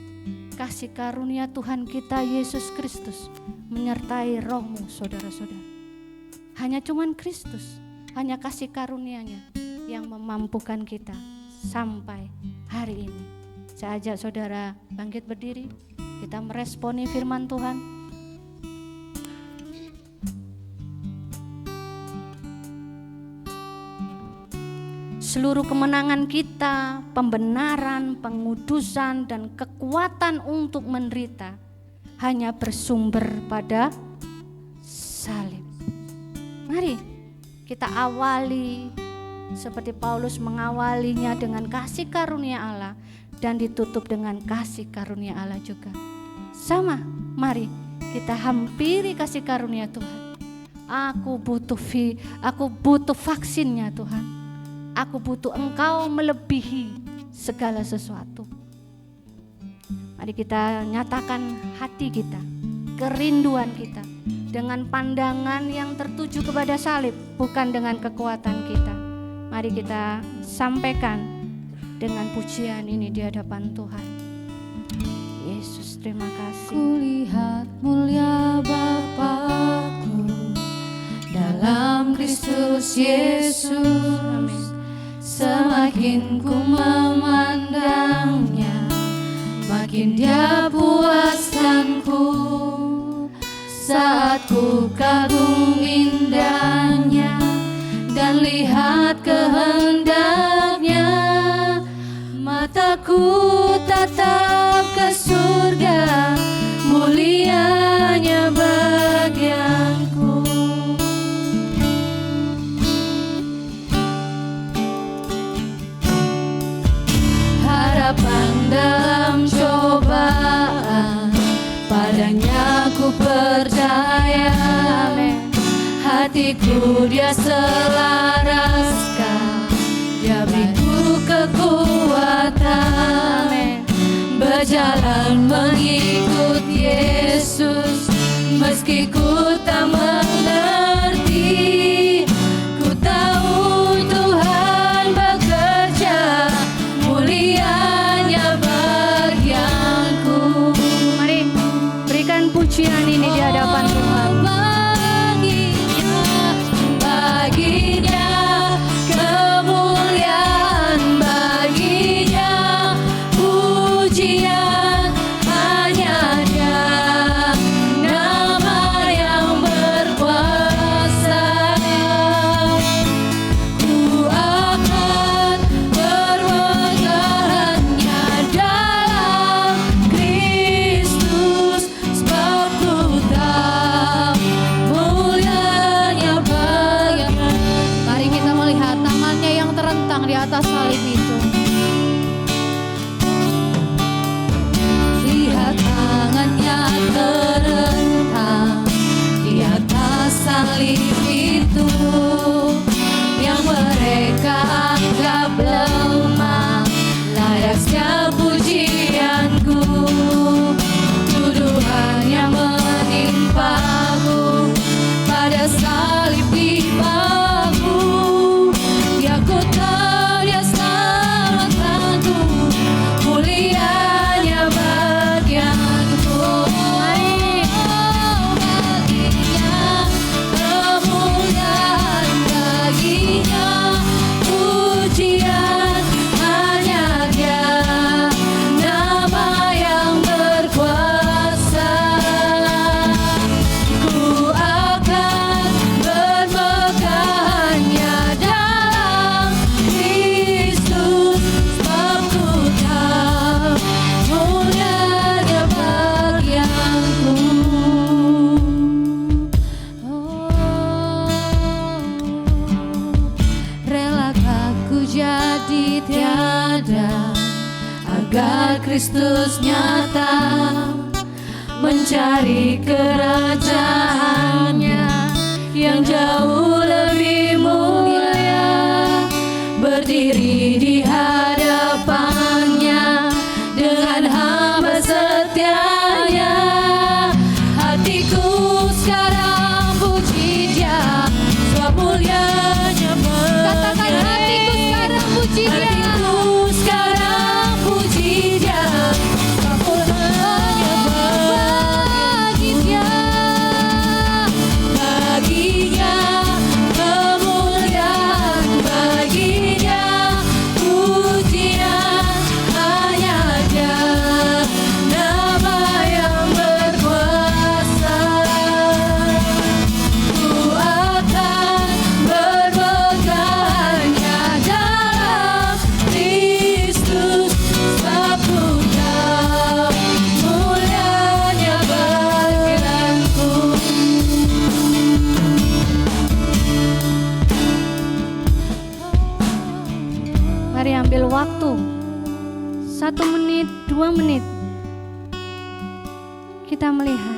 kasih karunia Tuhan kita Yesus Kristus menyertai rohmu saudara-saudara. Hanya cuman Kristus, hanya kasih karunia-Nya yang memampukan kita sampai hari ini. Saya ajak saudara bangkit berdiri, kita meresponi firman Tuhan. Seluruh kemenangan kita, pembenaran, pengudusan, dan kekuatan untuk menderita hanya bersumber pada salib. Mari kita awali seperti Paulus mengawalinya dengan kasih karunia Allah dan ditutup dengan kasih karunia Allah juga. Sama, mari kita hampiri kasih karunia Tuhan. Aku butuh vaksinnya Tuhan. Aku butuh Engkau melebihi segala sesuatu. Mari kita nyatakan hati kita, kerinduan kita dengan pandangan yang tertuju kepada salib, bukan dengan kekuatan kita. Mari kita sampaikan dengan pujian ini di hadapan Tuhan. Yesus, terima kasih. Kulihat mulia Bapa-Ku dalam Kristus Yesus. Amin. Semakin ku memandangnya, makin Dia puaskanku. Saat ku kagum indahnya dan lihat kehendaknya, mataku tatap ke surga, mulianya bagianku. Harapan dalam cobaan, padanya ku percaya. Hatiku Dia selaraskan, Dia beriku kekuatan. Berjalan mengikut Yesus, meski ku tak mengerti, ku tahu Tuhan bekerja, mulianya bagianku. Mari berikan pujian ini di hadapan Tuhan. Baginya kemuliaan, baginya pujian, hanya Dia, nama yang berkuasa. Ku akan bermegah hanya dalam Kristus, sebab ku tahu mulianya bagian. Mari kita melihat tangannya yang terentang di atas salib itu. Lihat tangannya terentang di atas salib itu, yang mereka anggap lemah, layak setiap pujianku. Tuduhan yang menimpaku pada salib di bahu, Dia ku tahu Dia selamatkanku, mulianya bagianku. Baginya kemuliaan, baginya pujian, hanya Dia, nama yang berkuasa. Ku akan bermegah hanya dalam Kristus, sebab ku tahu mulianya bagianku. Relakah ku jadi tiada agar Kristus nyata, mencari kerajaannya yang jauh lebih mulia, berdiri di hadapannya dengan hamba setianya. Hatiku sekarang puji Dia, sebab mulianya bagianku. Katakan, hatiku sekarang puji Dia. Hatiku sekarang puji Dia, sebab mulianya bagi Dia. Baginya kemuliaan, baginya 1 menit, 2 menit, kita melihat,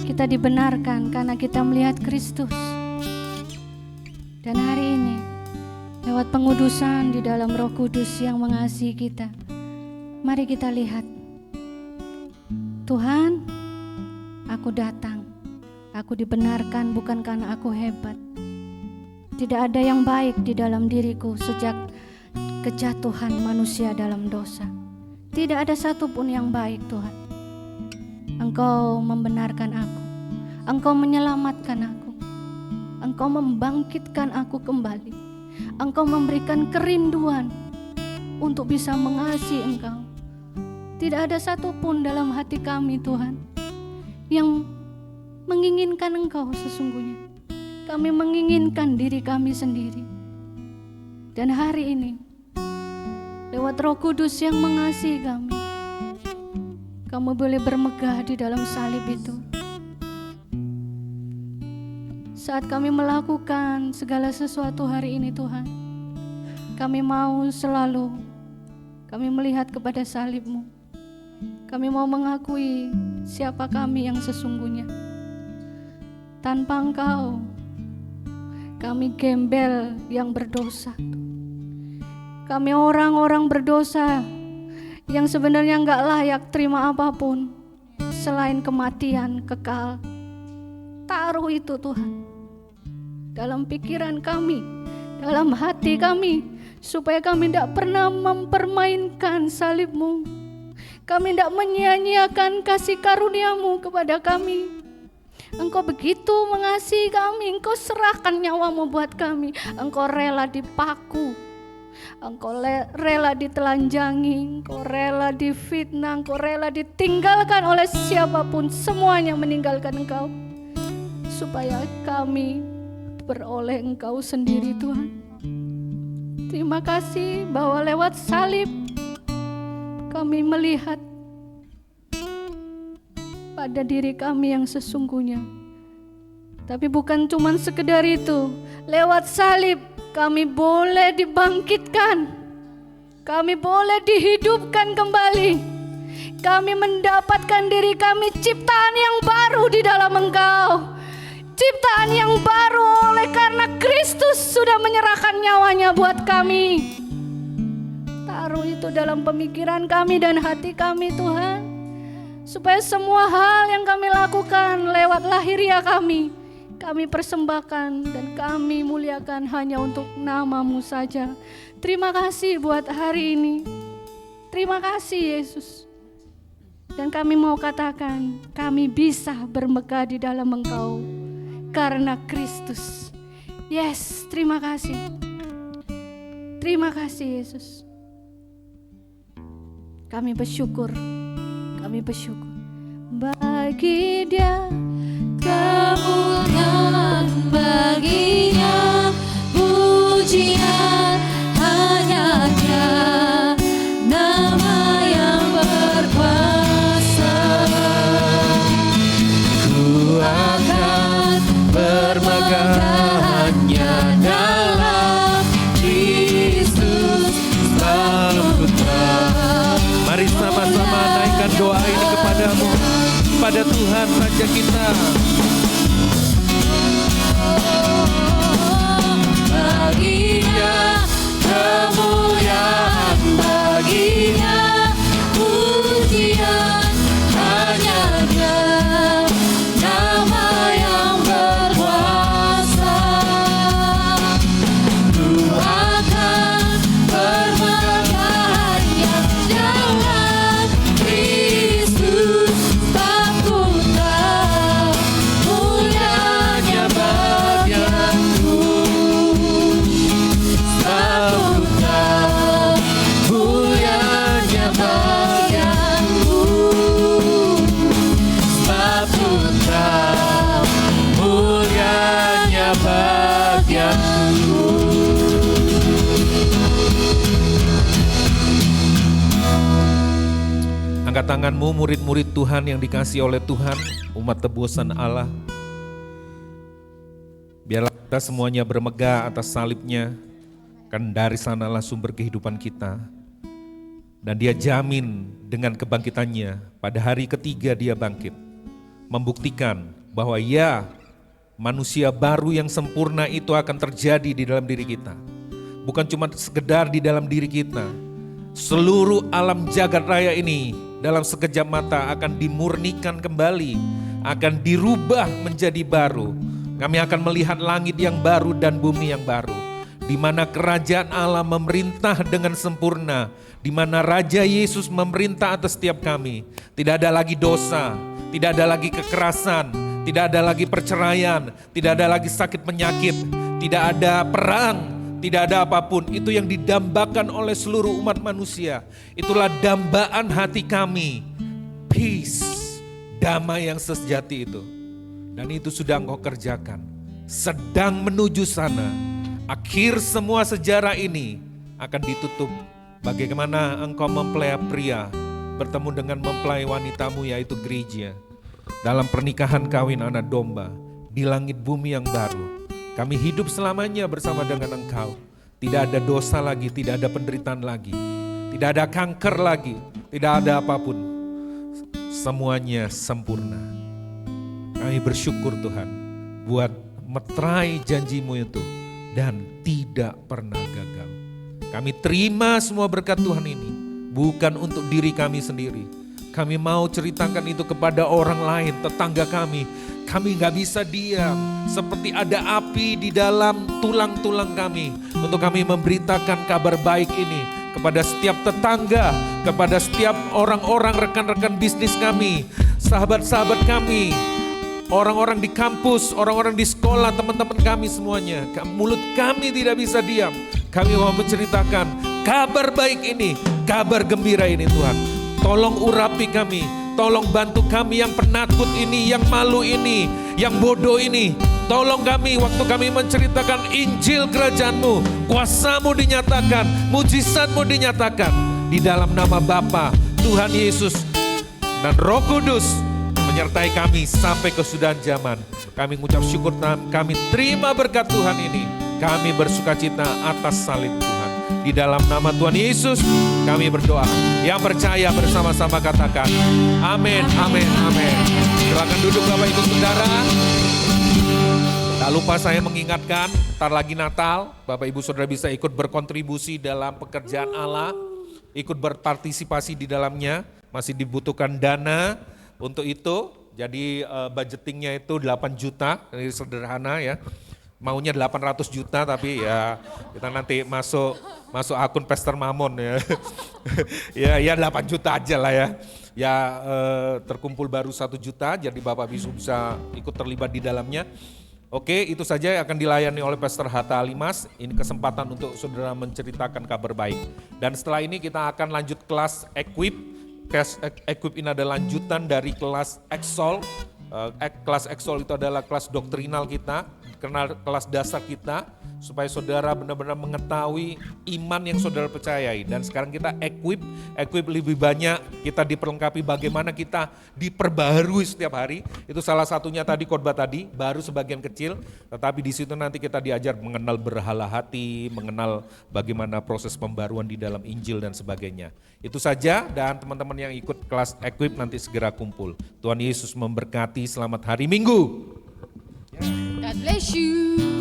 kita dibenarkan karena kita melihat Kristus. Dan hari ini, lewat pengudusan di dalam Roh Kudus yang mengasihi kita, mari kita lihat, Tuhan, aku datang, aku dibenarkan bukan karena aku hebat. Tidak ada yang baik di dalam diriku sejak kejatuhan manusia dalam dosa. Tidak ada satupun yang baik, Tuhan. Engkau membenarkan aku, Engkau menyelamatkan aku, Engkau membangkitkan aku kembali, Engkau memberikan kerinduan untuk bisa mengasihi Engkau. Tidak ada satupun dalam hati kami, Tuhan, yang menginginkan Engkau sesungguhnya. Kami menginginkan diri kami sendiri. Dan hari ini, lewat Roh Kudus yang mengasihi kami, kamu boleh bermegah di dalam salib itu. Saat kami melakukan segala sesuatu hari ini, Tuhan, kami mau selalu kami melihat kepada salib-Mu. Kami mau mengakui siapa kami yang sesungguhnya. Tanpa Engkau, kami gembel yang berdosa. Kami orang-orang berdosa yang sebenarnya enggak layak terima apapun selain kematian kekal. Taruh itu, Tuhan, dalam pikiran kami, dalam hati kami, supaya kami tidak pernah mempermainkan salib-Mu. Kami tidak menyia-nyiakan kasih karunia-Mu kepada kami. Engkau begitu mengasihi kami, Engkau serahkan nyawa-Mu buat kami. Engkau rela dipaku, Engkau rela ditelanjangi, Engkau rela difitnah, Engkau rela ditinggalkan oleh siapapun, semuanya meninggalkan Engkau, supaya kami beroleh Engkau sendiri, Tuhan. Terima kasih bahwa lewat salib kami melihat pada diri kami yang sesungguhnya. Tapi bukan cuma sekedar itu, lewat salib kami boleh dibangkitkan, kami boleh dihidupkan kembali, kami mendapatkan diri kami ciptaan yang baru di dalam Engkau, ciptaan yang baru oleh karena Kristus sudah menyerahkan nyawanya buat kami. Taruh itu dalam pemikiran kami dan hati kami, Tuhan, supaya semua hal yang kami lakukan lewat lahiriah kami persembahkan dan kami muliakan hanya untuk nama-Mu saja. Terima kasih buat hari ini. Terima kasih, Yesus. Dan kami mau katakan, kami bisa bermegah di dalam Engkau karena Kristus. Yes, terima kasih. Terima kasih, Yesus. Kami bersyukur. Kami bersyukur. Bagi Dia kemuliaan, baginya pujian, hanya Dia, nama yang berkuasa. Ku akan bermegah hanya dalam Kristus Sang Putra. Mari sama-sama naikkan doa ini kepadamu, pada Tuhan Raja kita. Baginya kemuliaan, baginya pujian, hanya Dia, nama yang berkuasa. Ku akan bermegah hanya dalam Kristus Sang Putra, mulianya bagianku. Sang Putra, mulianya bagianku. Sang Putra, mulianya bagianku. Angkat tanganmu, murid-murid Tuhan yang dikasihi oleh Tuhan, umat tebusan Allah. Biarlah kita semuanya bermegah atas salibnya, kan dari sanalah sumber kehidupan kita. Dan dia jamin dengan kebangkitannya, pada hari ketiga dia bangkit. Membuktikan bahwa ya, manusia baru yang sempurna itu akan terjadi di dalam diri kita. Bukan cuma sekedar di dalam diri kita. Seluruh alam jagat raya ini dalam sekejap mata akan dimurnikan kembali, akan dirubah menjadi baru. Kami akan melihat langit yang baru dan bumi yang baru, di mana kerajaan Allah memerintah dengan sempurna, di mana Raja Yesus memerintah atas setiap kami. Tidak ada lagi dosa, tidak ada lagi kekerasan, tidak ada lagi perceraian, tidak ada lagi sakit penyakit, tidak ada perang, tidak ada apapun. Itu yang didambakan oleh seluruh umat manusia. Itulah dambaan hati kami. Peace, damai yang sejati itu. Dan itu sudah engkau kerjakan. Sedang menuju sana. Akhir semua sejarah ini akan ditutup. Bagaimana engkau mempelai pria bertemu dengan mempelai wanitamu, yaitu gereja. Dalam pernikahan kawin anak domba. Di langit bumi yang baru. Kami hidup selamanya bersama dengan engkau. Tidak ada dosa lagi, tidak ada penderitaan lagi. Tidak ada kanker lagi, tidak ada apapun. Semuanya sempurna. Kami bersyukur Tuhan buat meterai janjimu itu dan tidak pernah gagal. Kami terima semua berkat Tuhan ini bukan untuk diri kami sendiri. Kami mau ceritakan itu kepada orang lain, tetangga kami. Kami gak bisa diam, seperti ada api di dalam tulang-tulang kami. Untuk kami memberitakan kabar baik ini kepada setiap tetangga, kepada setiap orang-orang rekan-rekan bisnis kami, sahabat-sahabat kami, orang-orang di kampus, orang-orang di sekolah, teman-teman kami semuanya. Mulut kami tidak bisa diam. Kami mau menceritakan kabar baik ini, kabar gembira ini Tuhan. Tolong urapi kami, tolong bantu kami yang penakut ini, yang malu ini, yang bodoh ini. Tolong kami waktu kami menceritakan Injil kerajaan-Mu, kuasa-Mu dinyatakan, mujizat-Mu dinyatakan. Di dalam nama Bapa, Tuhan Yesus, dan Roh Kudus menyertai kami sampai kesudahan zaman. Kami mengucap syukur, kami terima berkat Tuhan ini. Kami bersukacita atas salib Tuhan. Di dalam nama Tuhan Yesus kami berdoa. Yang percaya bersama-sama katakan amin, amin, amin. Silakan duduk Bapak Ibu Saudara. Tak lupa saya mengingatkan, ntar lagi Natal, Bapak Ibu Saudara bisa ikut berkontribusi dalam pekerjaan Allah, ikut berpartisipasi di dalamnya. Masih dibutuhkan dana untuk itu. Jadi budgetingnya itu 8 juta, ini sederhana ya. Maunya 800 juta tapi ya kita nanti masuk akun Pastor Mamon ya. ya 8 juta aja lah ya. Ya terkumpul baru 1 juta, jadi Bapak bisa ikut terlibat di dalamnya. Oke, itu saja yang akan dilayani oleh Pastor Hatta Alimas. Ini kesempatan untuk saudara menceritakan kabar baik. Dan setelah ini kita akan lanjut kelas Equip. Kelas Equip ini adalah lanjutan dari kelas Exol. Kelas Exol itu adalah kelas doktrinal kita, kelas dasar kita, supaya saudara benar-benar mengetahui iman yang saudara percayai. Dan sekarang kita equip lebih banyak, kita diperlengkapi bagaimana kita diperbaharui setiap hari. Itu salah satunya tadi khotbah tadi, baru sebagian kecil, tetapi di situ nanti kita diajar mengenal berhala hati, mengenal bagaimana proses pembaruan di dalam Injil dan sebagainya. Itu saja, dan teman-teman yang ikut kelas equip nanti segera kumpul. Tuhan Yesus memberkati, selamat hari Minggu. God bless you.